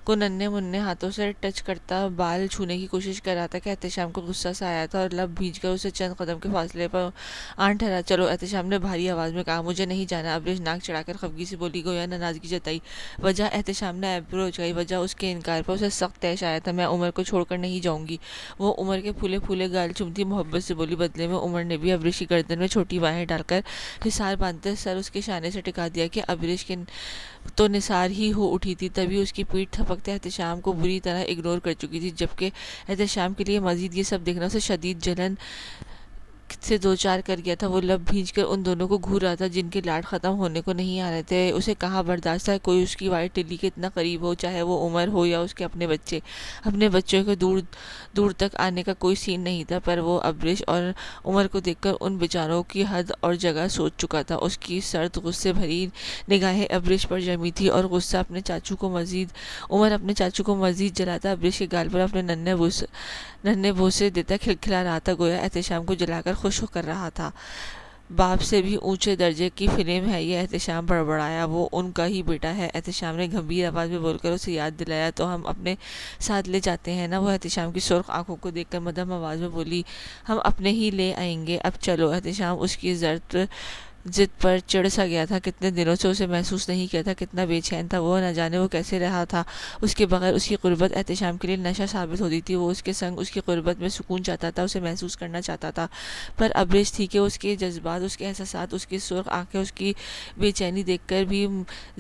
کو ننھے منھے ہاتھوں سے ٹچ کرتا بال چھونے کی کوشش کر رہا تھا کہ احتشام کو غصہ سا آیا تھا اور لب بھیج کر اسے چند قدم کے فاصلے پر آن ٹھہرا۔ چلو، احتشام نے بھاری آواز میں کہا۔ مجھے نہیں جانا، ابریش ناک چڑھا کر خفگی سے بولی، گویا ناراضگی جتائی۔ وجہ؟ احتشام نے ایبرو اچکائی۔ وجہ اس کے انکار پر اسے سخت طیش آیا تھا۔ میں عمر کو چھوڑ کر نہیں جاؤں گی، وہ عمر کے پھولے پھولے گال چومتی محبت سے بولی۔ بدلے میں عمر نے بھی ابریش کی گردن میں چھوٹی باہیں ڈال کر حصار باندھتے سر اس کے شانے سے ٹکا دیا کہ ابریش کے تو نثار ہی ہو اٹھی تھی، تبھی اس کی پیٹھ تھپکتے احتشام کو بری طرح اگنور کر چکی تھی، جبکہ احتشام کے لیے مزید یہ سب دیکھنا اسے شدید جلن سے دوچار کر گیا تھا۔ وہ لب بھیج کر ان دونوں کو گھور رہا تھا جن کے لاڈ ختم ہونے کو نہیں آ رہے تھے۔ اسے کہاں برداشت تھا کوئی اس کی وائٹ ٹلی کے اتنا قریب ہو، چاہے وہ عمر ہو یا اس کے اپنے بچے۔ اپنے بچوں کے دور دور تک آنے کا کوئی سین نہیں تھا، پر وہ ابریش اور عمر کو دیکھ کر ان بیچاروں کی حد اور جگہ سوچ چکا تھا۔ اس کی سرد غصے بھری نگاہیں ابریش پر جمی تھی اور غصہ عمر اپنے چاچو کو مزید جلاتا ابریش کے گال پر اپنے ننھے بوسے دیتا کھلکھلا رہا تھا، گویا احتشام کو جلا کر خوش کر رہا تھا۔ باپ سے بھی اونچے درجے کی فلم ہے یہ، احتشام بڑبڑایا۔ وہ ان کا ہی بیٹا ہے، احتشام نے گمبھیر آواز میں بول کر اسے یاد دلایا۔ تو ہم اپنے ساتھ لے جاتے ہیں نا؟ وہ احتشام کی سرخ آنکھوں کو دیکھ کر مدھم آواز میں بولی۔ ہم اپنے ہی لے آئیں گے، اب چلو۔ احتشام اس کی ضد پر چڑ سا گیا تھا۔ کتنے دنوں سے اسے محسوس نہیں کیا تھا، کتنا بے چین تھا وہ، نہ جانے وہ کیسے رہا تھا اس کے بغیر۔ اس کی قربت احتشام کے لیے نشہ ثابت ہوتی تھی۔ وہ اس کے سنگ اس کی قربت میں سکون چاہتا تھا، اسے محسوس کرنا چاہتا تھا، پر ابریش تھی کہ اس کے جذبات، اس کے احساسات، اس کی سرخ آنکھیں اس کی بے چینی دیکھ کر بھی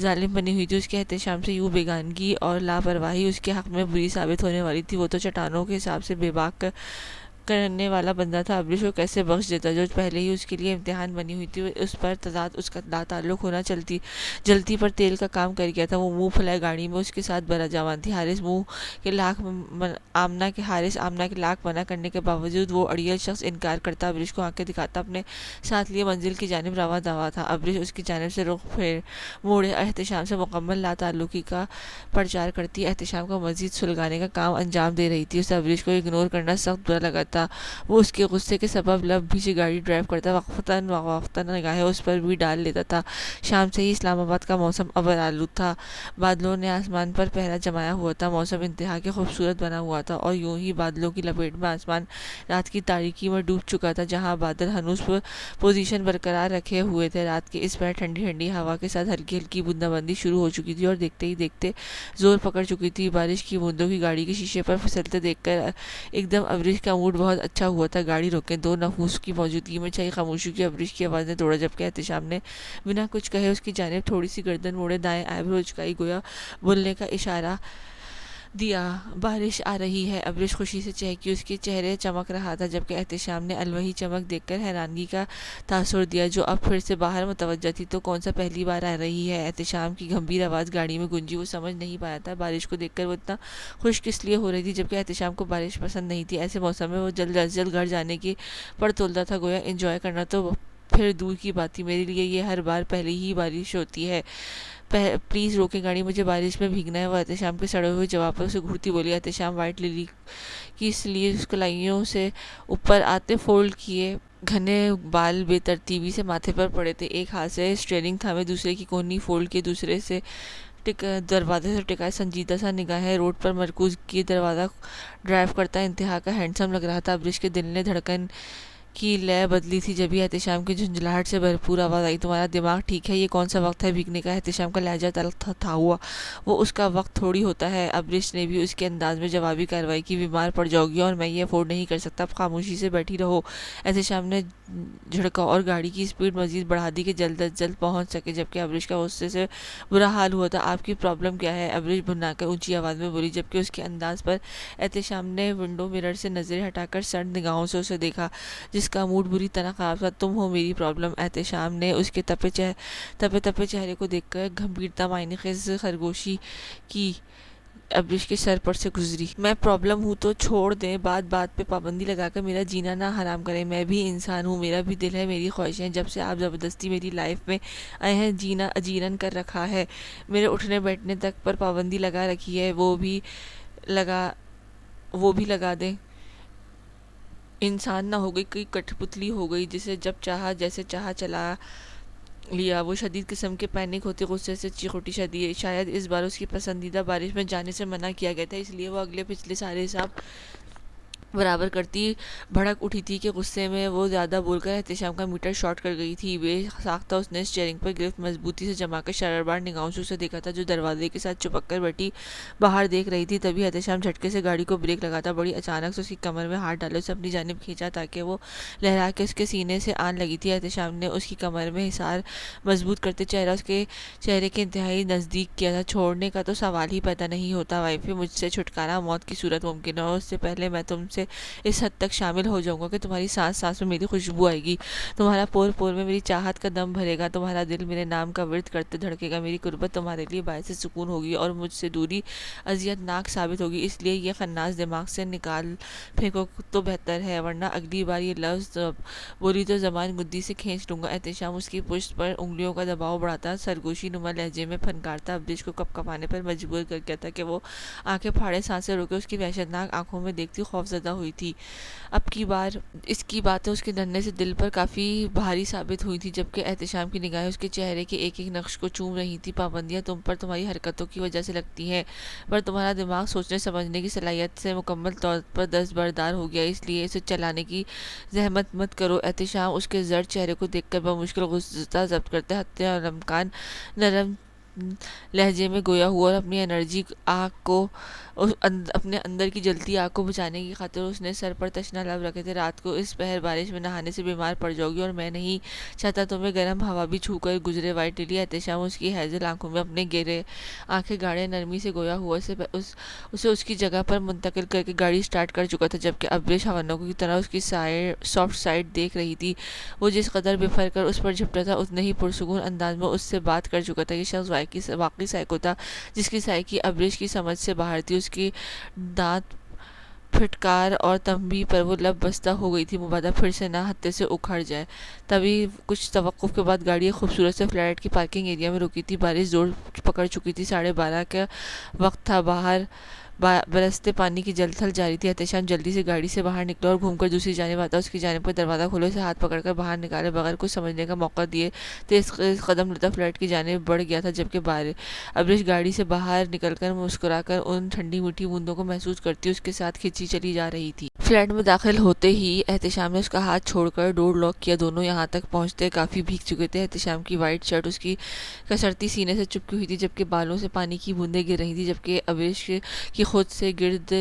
ظالم بنی ہوئی تھی۔ اس کے احتشام سے یوں بیگانگی اور لاپرواہی اس کے حق میں بری ثابت ہونے والی تھی۔ وہ تو چٹانوں کے حساب سے بے باک کرنے والا بندہ تھا، ابریش کو کیسے بخش دیتا جو پہلے ہی اس کے لیے امتحان بنی ہوئی تھی۔ اس پر تضاد، اس کا لا تعلق ہونا جلتی پر تیل کا کام کر گیا تھا۔ وہ منہ پھلائے گاڑی میں اس کے ساتھ برا جوان تھی۔ حارث آمنہ کے لاکھ منع کرنے کے باوجود وہ اڑیل شخص انکار کرتا، ابریش کو آنکھیں دکھاتا اپنے ساتھ لیے منزل کی جانب رواں دوا تھا۔ ابریش اس کی جانب سے رخ موڑے احتشام سے مکمل لا تعلقی کا پرچار کرتی احتشام کو مزید سلگانے کا کام انجام دے رہی تھی۔ اسے ابریش کو اگنور کرنا سخت برا لگا تھا۔ وہ اس کے غصے کے سبب لب بھیجے گاڑی ڈرائیو کرتا وقتاً نگاہیں اس پر بھی ڈال لیتا تھا۔ شام سے ہی اسلام آباد کا موسم ابر آلود تھا، بادلوں نے آسمان پر پہرا جمایا ہوا تھا، موسم انتہا کے خوبصورت بنا ہوا تھا، اور یوں ہی بادلوں کی لپیٹ میں آسمان رات کی تاریکی میں ڈوب چکا تھا۔ جہاں بادل ہنوز پوزیشن برقرار رکھے ہوئے تھے، رات کے اس پہر ٹھنڈی ٹھنڈی ہوا کے ساتھ ہلکی ہلکی بوندا بندی شروع ہو چکی تھی اور دیکھتے ہی دیکھتے زور پکڑ چکی تھی۔ بارش کی بوندوں کی گاڑی کے شیشے پر پھسلتے دیکھ کر ایک دم ابریش کا موڈ بہت اچھا ہوا تھا۔ گاڑی روکیں، دو نفوس کی موجودگی میں چھائی خاموشی کی ابریش کی آواز نے توڑا، جبکہ احتشام نے بنا کچھ کہے اس کی جانب تھوڑی سی گردن موڑے دائیں ایبرو اچکائی، گویا بولنے کا اشارہ دیا۔ بارش آ رہی ہے، ابریش خوشی سے چہکی، اس کے چہرے چمک رہا تھا، جبکہ احتشام نے الوہی چمک دیکھ کر حیرانگی کا تاثر دیا، جو اب پھر سے باہر متوجہ تھی۔ تو کون سا پہلی بار آ رہی ہے؟ احتشام کی گمبھیر آواز گاڑی میں گونجی۔ وہ سمجھ نہیں پایا تھا بارش کو دیکھ کر وہ اتنا خوش کس لیے ہو رہی تھی، جبکہ احتشام کو بارش پسند نہیں تھی۔ ایسے موسم میں وہ جلد از جلد گھر جانے کی پڑ تولتا تھا، گویا انجوائے کرنا تو پھر دور کی بات تھی۔ میرے لیے یہ ہر بار پہلی ہی بارش ہوتی ہے، پلیز روکیں گاڑی، مجھے بارش میں بھیگنا ہے۔ وہ احتشام کے سڑے ہوئے جواب پر اسے گھورتی بولی۔ احتشام وائٹ للی کی سلیوز کلائیوں سے اوپر آتے فولڈ کیے گھنے بال بے ترتیبی سے ماتھے پر پڑے تھے، ایک ہاتھ سے اسٹیئرنگ تھامے دوسرے کی کونی فولڈ کیے دوسرے سے دروازے سے ٹکائے سنجیدہ سا نگاہیں روڈ پر مرکوز کیے دروازہ ڈرائیو کرتا انتہا کا ہینڈسم لگ رہا تھا۔ ابریش کے دل نے دھڑکن کی لے بدلی تھی جبھی احتشام کی جھنجھلاہٹ سے بھرپور آواز آئی، تمہارا دماغ ٹھیک ہے؟ یہ کون سا وقت ہے بھیگنے کا؟ احتشام کا لہجہ تلخ تھا ہوا، وہ اس کا وقت تھوڑی ہوتا ہے۔ ابریش نے بھی اس کے انداز میں جوابی کارروائی کی، بیمار پڑ جاؤ گی اور میں یہ افورڈ نہیں کر سکتا، اب خاموشی سے بیٹھی رہو۔ احتشام نے جھڑکا اور گاڑی کی سپیڈ مزید بڑھا دی کہ جلد از جلد پہنچ سکے، جبکہ ابریش کا غصے سے برا حال ہوا تھا۔ آپ کی پرابلم کیا ہے؟ ابریش بھننا کر اونچی آواز میں بولی، جبکہ اس کے انداز پر احتشام نے ونڈو مرر سے نظریں ہٹا کر سرد نگاہوں سے اسے دیکھا، جس کا موڈ بری طرح خراب تھا۔ تم ہو میری پرابلم؟ احتشام نے اس کے تپے چہرے کو دیکھ کر گمبھیرتا معنی خیز خرگوشی کی ابریش کے سر پر سے گزری۔ میں پرابلم ہوں تو چھوڑ دیں، بات بات پہ پابندی لگا کر میرا جینا نہ حرام کریں۔ میں بھی انسان ہوں، میرا بھی دل ہے، میری خواہشیں ہیں۔ جب سے آپ زبردستی میری لائف میں آئے ہیں، جینا اجیرن کر رکھا ہے، میرے اٹھنے بیٹھنے تک پر پابندی لگا رکھی ہے، وہ بھی وہ بھی لگا دیں. انسان نہ ہو گئی، کوئی کٹھ پتلی ہو گئی جسے جب چاہا جیسے چاہا چلا لیا. وہ شدید قسم کے پینک ہوتے، غصے سے چیخ اٹھی. شاید اس بار اس کی پسندیدہ بارش میں جانے سے منع کیا گیا تھا، اس لیے وہ اگلے پچھلے سارے حساب برابر کرتی بھڑک اٹھی تھی کہ غصے میں وہ زیادہ بول کر احتشام کا میٹر شارٹ کر گئی تھی. بے ساختہ اس نے اسٹیئرنگ پر گرفت مضبوطی سے جما کر شراربار نگاہوں سے اسے دیکھا تھا جو دروازے کے ساتھ چپک کر بیٹھی باہر دیکھ رہی تھی. تبھی احتشام جھٹکے سے گاڑی کو بریک لگاتا بڑی اچانک سے اس کی کمر میں ہاتھ ڈالے اسے اپنی جانب کھینچا تاکہ وہ لہرا کے اس کے سینے سے آن لگی تھی. احتشام نے اس کی کمر میں حصار مضبوط کرتے چہرہ اس کے چہرے کے انتہائی نزدیک کیا تھا. چھوڑنے کا تو سوال ہی پیدا نہیں ہوتا وائفی، مجھ سے چھٹکارا موت کی صورت ممکن ہے، اور اس سے پہلے میں تم سے اس حد تک شامل ہو جاؤں گا کہ تمہاری سانس سانس میں میری خوشبو آئے گی، تمہارا پور پور میں میری چاہت کا دم بھرے گا، تمہارا دل میرے نام کا ورد کرتے دھڑکے گا، میری قربت تمہارے لیے باعث سکون ہوگی اور مجھ سے دوری اذیت ناک ثابت ہوگی. اس لیے یہ خناس دماغ سے نکال پھینکو تو بہتر ہے، ورنہ اگلی بار یہ لفظ بولی تو زبان گدی سے کھینچ لوں گا. احتشام اس کی پشت پر انگلیوں کا دباؤ بڑھاتا سرگوشی نما لہجے میں پھنکارتا ابریش کو کپ کپانے پر مجبور کر کیا تھا کہ وہ آنکھیں پھاڑے سانسیں روکے اس کی وحشتناک آنکھوں میں دیکھتی خوفزدہ ہوئی تھی. اب کی بار اس کی باتیں اس کے ننھے سے دل پر کافی بھاری ثابت ہوئی تھی، جبکہ احتشام کی نگاہیں اس کے چہرے کے ایک ایک نقش کو چوم رہی تھی. پابندیاں تم پر تمہاری حرکتوں کی وجہ سے لگتی ہیں، پر تمہارا دماغ سوچنے سمجھنے کی صلاحیت سے مکمل طور پر دستبردار ہو گیا، اس لیے اسے چلانے کی زحمت مت کرو. احتشام اس کے زرد چہرے کو دیکھ کر بمشکل غصہ ضبط کرتے حتی الامکان نرم لہجے میں گویا ہوا اور اپنی انرجی آگ کو اپنے اندر کی جلتی آگ کو بچانے کی خاطر اس نے سر پر تشنا لب رکھے تھے. رات کو اس پہر بارش میں نہانے سے بیمار پڑ جاؤ گی اور میں نہیں چاہتا تمہیں گرم ہوا بھی چھو کر گزرے. وائٹ للی احتشام اس کی ہیزل آنکھوں میں اپنے گہرے آنکھیں گاڑے نرمی سے گویا ہوا اسے اس کی جگہ پر منتقل کر کے گاڑی سٹارٹ کر چکا تھا، جبکہ ابریش ہوانوں کی طرح اس کی سافٹ سائڈ دیکھ رہی تھی. وہ جس قدر بفر کر اس پر جھپٹا تھا اتنے ہی پرسکون انداز میں اس سے بات کر چکا تھا. یہ شخص واقعی سائیکو تھا جس کی سائیکی ابریش کی سمجھ سے باہر تھی. اس کی دانت پھٹکار اور تنبیہ پر وہ لب بستہ ہو گئی تھی مبادا پھر سے نہ ہتھے سے اکھڑ جائے. تبھی کچھ توقف کے بعد گاڑی ایک خوبصورت سے فلیٹ کی پارکنگ ایریا میں رکی تھی. بارش زور پکڑ چکی تھی، 12:30 کا وقت تھا، باہر برستے پانی کی جل تھل جاری تھی. احتشام جلدی سے گاڑی سے باہر نکلا اور گھوم کر دوسری جانب آتا اس کی جانب پر دروازہ کھولے اسے ہاتھ پکڑ کر باہر نکالے بغیر کچھ سمجھنے کا موقع دیے تیز قدم لتا فلیٹ کی جانب بڑھ گیا تھا، جبکہ ابریش گاڑی سے باہر نکل کر مسکرا کر ان ٹھنڈی میٹھی بوندوں کو محسوس کرتی اس کے ساتھ کھینچی چلی جا رہی تھی. فلیٹ میں داخل ہوتے ہی احتشام نے اس کا ہاتھ چھوڑ کر ڈور لاک کیا. دونوں یہاں تک پہنچتے کافی بھیگ چکے تھے. احتشام کی وائٹ شرٹ اس کی کسرتی سینے سے چپکی ہوئی تھی، جبکہ بالوں سے پانی کی بوندیں گر رہی تھیں، جبکہ ابریش کی خود سے گرد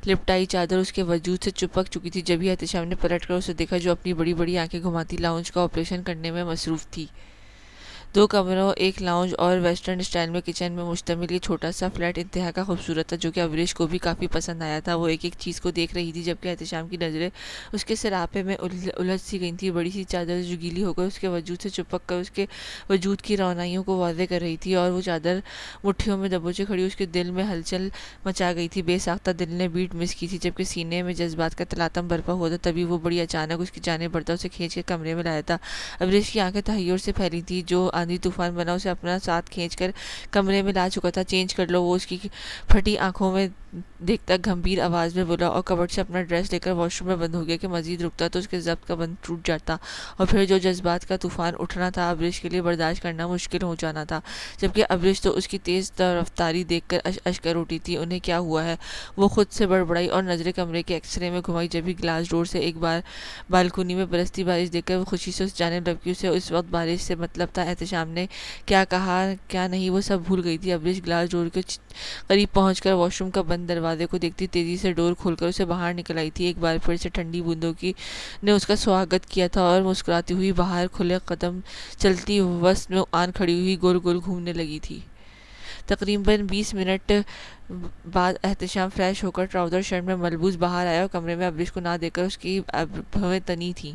لپٹائی چادر اس کے وجود سے چپک چکی تھی. جبھی احتشام نے پلٹ کر اسے دیکھا جو اپنی بڑی بڑی آنکھیں گھماتی لاؤنج کا آپریشن کرنے میں مصروف تھی. 2 کمروں، ایک لاؤنج اور ویسٹرن اسٹائل میں کچن میں مشتمل یہ چھوٹا سا فلیٹ انتہا کا خوبصورت تھا، جو کہ ابریش کو بھی کافی پسند آیا تھا. وہ ایک ایک چیز کو دیکھ رہی تھی، جبکہ احتشام کی نظریں اس کے سراپے میں الجھ سی گئی تھیں. بڑی سی چادر جو گیلی ہو کر اس کے وجود سے چپک کر اس کے وجود کی رونائیوں کو واضح کر رہی تھی، اور وہ چادر مٹھیوں میں دبوچے کھڑی اس کے دل میں ہلچل مچا گئی تھی. بے ساختہ دل نے بیٹ مس کی تھی، جبکہ سینے میں جذبات کا تلاطم برپا ہوا تھا. تبھی وہ بڑی اچانک اس کی جانب بڑھتا اسے کھینچ کے کمرے میں لایا تھا. ابریش کی آنکھیں تحیر سے پھیلی تھیں. جو آندھی طوفان بنا اسے اپنا ساتھ کھینچ کر کمرے میں لا چکا تھا. چینج کر لو، وہ اس کی پھٹی آنکھوں میں دیکھتا گمبھیر آواز میں بولا، اور کبٹ سے اپنا ڈریس لے کر واش روم میں بند ہو گیا. کہ مزید رکتا تو اس کے ضبط کا بند ٹوٹ جاتا اور پھر جو جذبات کا طوفان اٹھنا تھا ابریش کے لیے برداشت کرنا مشکل ہو جانا تھا. جبکہ ابریش تو اس کی تیز رفتاری دیکھ کر اش کر اٹھی تھی. انہیں کیا ہوا ہے؟ وہ خود سے بڑبڑائی اور نظریں کمرے کے ایکس رے میں گھمائی. جبھی گلاس ڈور سے ایک بار بالکنی میں برستی بارش دیکھ کر وہ خوشی سے اس جانب لپکی. اسے اس وقت بارش سے مطلب تھا. احتشام نے کیا کہا کیا نہیں وہ سب بھول گئی تھی. ابریش گلاس ڈور کے قریب پہنچ کر واش روم کا بند دروازے کو دیکھتی تیزی سے ڈور کھول کر اسے باہر نکل آئی تھی. ایک بار پھر سے ٹھنڈی بوندوں نے اس کا سواگت کیا تھا اور مسکراتی ہوئی باہر کھلے قدم چلتی وسط میں آن کھڑی ہوئی گول گول گھومنے لگی تھی. تقریباً 20 منٹ بعد احتشام فریش ہو کر ٹراؤزر شرٹ میں ملبوس باہر آیا اور کمرے میں ابریش کو نہ دیکھ کر اس کی بھویں تنی تھیں.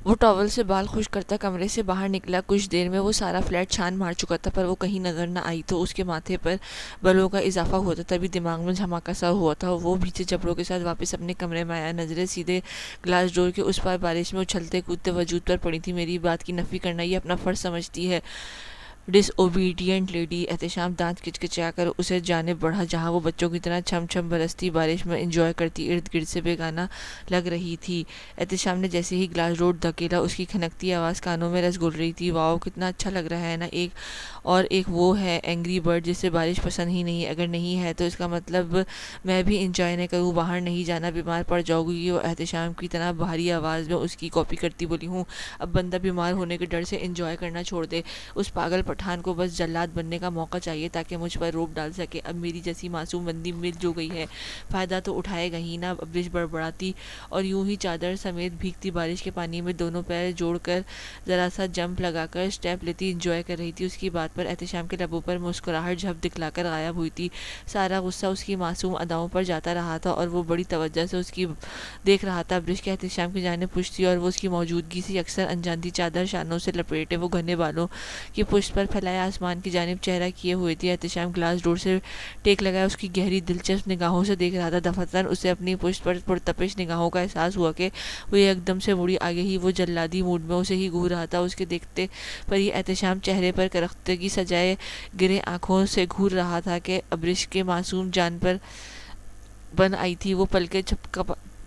وہ ٹاول سے بال خشک کرتا کمرے سے باہر نکلا. کچھ دیر میں وہ سارا فلیٹ چھان مار چکا تھا، پر وہ کہیں نظر نہ آئی تو اس کے ماتھے پر بلوں کا اضافہ ہوا تھا. تبھی دماغ میں دھماکہ سا ہوا تھا. وہ بھیجے جبڑوں کے ساتھ واپس اپنے کمرے میں آیا. نظریں سیدھے گلاس ڈور کے اس پار بارش میں اچھلتے کودتے وجود پر پڑی تھی. میری بات کی نفی کرنا یہ اپنا فرض سمجھتی ہے ڈس اوبیڈینٹ لیڈی۔ احتشام دانت کچکچا کر اسے جانب بڑھا جہاں وہ بچوں کی طرح چھم چھم برستی بارش میں انجوائے کرتی ارد گرد سے بیگانہ لگ رہی تھی۔ احتشام نے جیسے ہی گلاس ڈور دھکیلا اس کی کھنکتی آواز کانوں میں رس گھول رہی تھی، واؤ کتنا اچھا لگ رہا ہے نا، ایک وہ ہے اینگری برڈ جسے بارش پسند ہی نہیں، اگر نہیں ہے تو اس کا مطلب میں بھی انجوائے نہ کروں، باہر نہیں جانا، بیمار پڑ جاؤں گی۔ وہ احتشام کی طرح بھاری آواز میں اس کی کاپی کرتی بولی، ہوں اب بندہ بیمار ہونے کے ڈر سے انجوائے کرنا چھوڑ دے، اس پاگل پٹھان کو بس جلاد بننے کا موقع چاہیے تاکہ مجھ پر روب ڈال سکے، اب میری جیسی معصوم بندی مل جو گئی ہے فائدہ تو اٹھائے گا ہی نا۔ ابریش بڑبڑاتی اور یوں ہی چادر سمیت بھیگتی بارش کے پانی میں دونوں پیر جوڑ کر ذرا سا جمپ لگا کر سٹیپ لیتی انجوائے کر رہی تھی۔ اس کی بات پر احتشام کے لبوں پر مسکراہٹ جھپ دکھلا کر غائب ہوئی تھی، سارا غصہ اس کی معصوم اداؤں پر جاتا رہا تھا اور وہ بڑی توجہ سے اس کی دیکھ رہا تھا۔ ابریش کے احتشام کی جانب پشت تھی اور وہ اس کی موجودگی سے اکثر انجانتی چادر شانوں سے لپیٹے وہ گھنے بالوں کی پشت پر پھیلائے آسمان کی جانب چہرہ کیے ہوئے تھی۔ احتشام گلاس ڈور سے ٹیک لگائے اس کی گہری دلچسپ نگاہوں سے دیکھ رہا تھا۔ دفعتاً اسے اپنی پشت پر پرتپش نگاہوں کا احساس ہوا کہ وہ ایک دم سے مڑی، آگے ہی وہ جلادی موڈ میں اسے ہی گھور رہا تھا۔ اس کے دیکھتے پر ہی احتشام چہرے پر کرختگی سجائے گرے آنکھوں سے گھور رہا تھا کہ ابریش کے معصوم جان پر بن آئی تھی۔ وہ پلکیں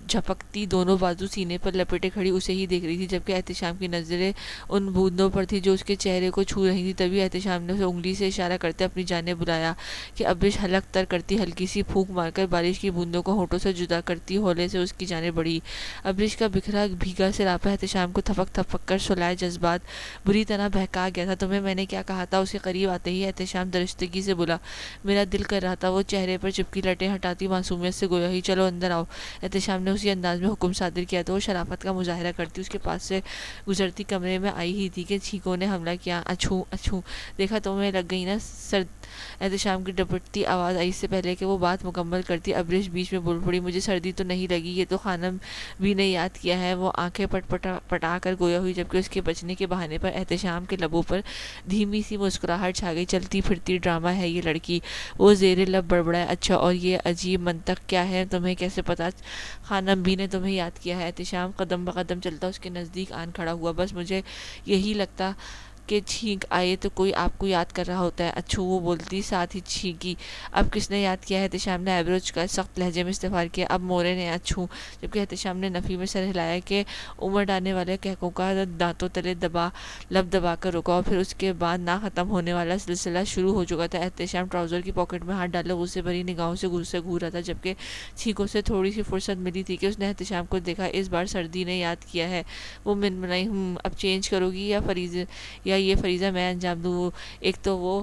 جھپکتی دونوں بازو سینے پر لپیٹے کھڑی اسے ہی دیکھ رہی تھی، جبکہ احتشام کی نظریں ان بوندوں پر تھی جو اس کے چہرے کو چھو رہی تھی۔ تبھی احتشام نے اسے انگلی سے اشارہ کرتے اپنی جانب بلایا کہ ابریش حلق تر کرتی ہلکی سی پھونک مار کر بارش کی بوندوں کو ہونٹوں سے جدا کرتی ہولے سے اس کی جانب بڑھی۔ ابریش کا بکھرا بھیگا سراپا احتشام کو تھپک تھپک کر سلائے جذبات بری طرح بہکا گیا تھا۔ تمہیں میں نے کیا کہا تھا؟ اس کے قریب آتے ہی احتشام درستگی سے بولا۔ میرا دل کر رہا تھا۔ وہ چہرے پر چپکی لٹیں ہٹاتی معصومیت سے گویا ہی چلو اندر آؤ۔ احتشام نے اسی انداز میں حکم صادر کیا تو وہ شرافت کا مظاہرہ کرتی اس کے پاس سے گزرتی کمرے میں آئی ہی تھی کہ چھینکوں نے حملہ کیا۔ اچھو اچھو، دیکھا تمہیں لگ گئی نا سر؟ احتشام کی ڈپٹتی آواز آئی۔ اس سے پہلے کہ وہ بات مکمل کرتی ابریش بیچ میں بول پڑی، مجھے سردی تو نہیں لگی، یہ تو خانم بھی نے یاد کیا ہے۔ وہ آنکھیں پٹا کر گویا ہوئی، جبکہ اس کے بچنے کے بہانے پر احتشام کے لبوں پر دھیمی سی مسکراہٹ چھا گئی۔ چلتی پھرتی ڈرامہ ہے یہ لڑکی، وہ زیر لب بڑبڑائے۔ اچھا، اور یہ عجیب منطق کیا ہے؟ تمہیں کیسے پتا خانم بھی نے تمہیں یاد کیا ہے؟ احتشام قدم بقدم چلتا اس کے نزدیک آن کھڑا ہوا۔ بس مجھے یہی لگتا کہ چھینک آئے تو کوئی آپ کو یاد کر رہا ہوتا ہے۔ اچھو، وہ بولتی ساتھ ہی چھینکی۔ اب کس نے یاد کیا ہے؟ احتشام نے ایبروچ کا سخت لہجے میں استفسار کیا۔ اب مورے نے۔ اچھو، جبکہ احتشام نے نفی میں سر ہلایا کہ عمر ڈالنے والے کہکوں کا دانتوں تلے لب دبا کر رکا اور پھر اس کے بعد نہ ختم ہونے والا سلسلہ شروع ہو چکا تھا۔ احتشام ٹراؤزر کی پاکٹ میں ہاتھ ڈالے غصے بھری نگاہوں سے گھور رہا تھا، جبکہ چھینکوں سے تھوڑی سی فرصت ملی تھی کہ اس نے احتشام کو دیکھا۔ اس بار سردی نے یاد کیا ہے، وہ منمنائی۔ اب چینج کرو گی یا یہ فریضہ میں انجام دوں؟ ایک تو وہ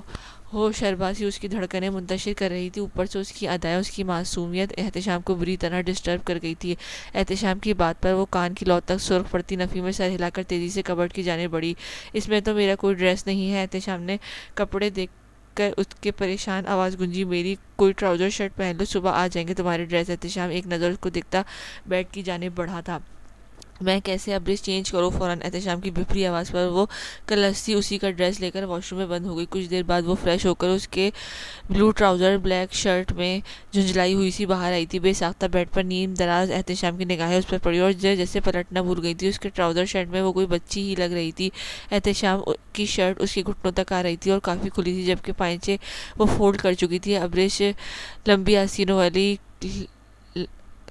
شرباسی اس کی دھڑکنیں منتشر کر رہی تھی، اوپر سے اس کی ادائیں، اس کی معصومیت احتشام کو بری طرح ڈسٹرب کر گئی تھی۔ احتشام کی بات پر وہ کان کی لو تک سرخ پڑتی نفی میں سر ہلا کر تیزی سے کبرڈ کی جانب بڑھی۔ اس میں تو میرا کوئی ڈریس نہیں ہے۔ احتشام نے کپڑے دیکھ کر اس کے پریشان آواز گونجی، میری کوئی ٹراؤزر شرٹ پہن لو، صبح آ جائیں گے تمہارے ڈریس۔ احتشام ایک نظر اس کو دیکھتا بیڈ کی جانب بڑھا تھا۔ میں کیسے ابریش چینج کروں فوراً؟ احتشام کی بھپری آواز پر وہ کلستی اسی کا ڈریس لے کر واش روم میں بند ہو گئی۔ کچھ دیر بعد وہ فریش ہو کر اس کے بلو ٹراؤزر بلیک شرٹ میں جھنجھلائی ہوئی سی باہر آئی تھی۔ بے ساختہ بیڈ پر نیم دراز احتشام کی نگاہیں اس پر پڑی اور جیسے پلٹنا بھول گئی تھی۔ اس کے ٹراؤزر شرٹ میں وہ کوئی بچی ہی لگ رہی تھی۔ احتشام کی شرٹ اس کے گھٹنوں تک آ رہی تھی اور کافی کھلی تھی، جبکہ پائچے وہ فولڈ کر چکی تھی۔ ابریش لمبی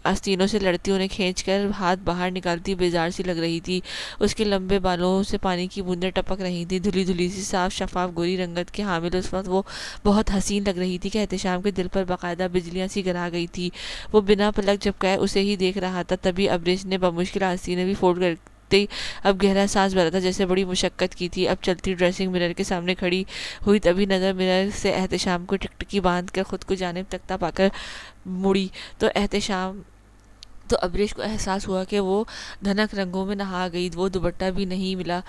آستینوں سے لڑتی انہیں کھینچ کر ہاتھ باہر نکالتی بیزار سی لگ رہی تھی۔ اس کے لمبے بالوں سے پانی کی بوندیں ٹپک رہی تھیں، دھلی دھلی سی صاف شفاف گوری رنگت کی حامل۔ اس وقت وہ بہت حسین لگ رہی تھی کہ احتشام کے دل پر باقاعدہ بجلیاں سی گرا گئی تھی۔ وہ بنا پلک جھپکائے اسے ہی دیکھ رہا تھا۔ تبھی ابریش نے بمشکل آستینیں بھی فولڈ کرتے اب گہرا سانس بھرا تھا، جیسے بڑی مشقت کی تھی۔ اب چلتی ڈریسنگ مرر کے سامنے کھڑی ہوئی، تبھی نظر مرر سے احتشام کو ٹکٹکی باندھ کر خود کو جانب تکتا پا کر مڑی تو ابریش کو احساس ہوا کہ وہ دھنک رنگوں میں نہا گئی۔ وہ دوپٹہ بھی نہیں ملا۔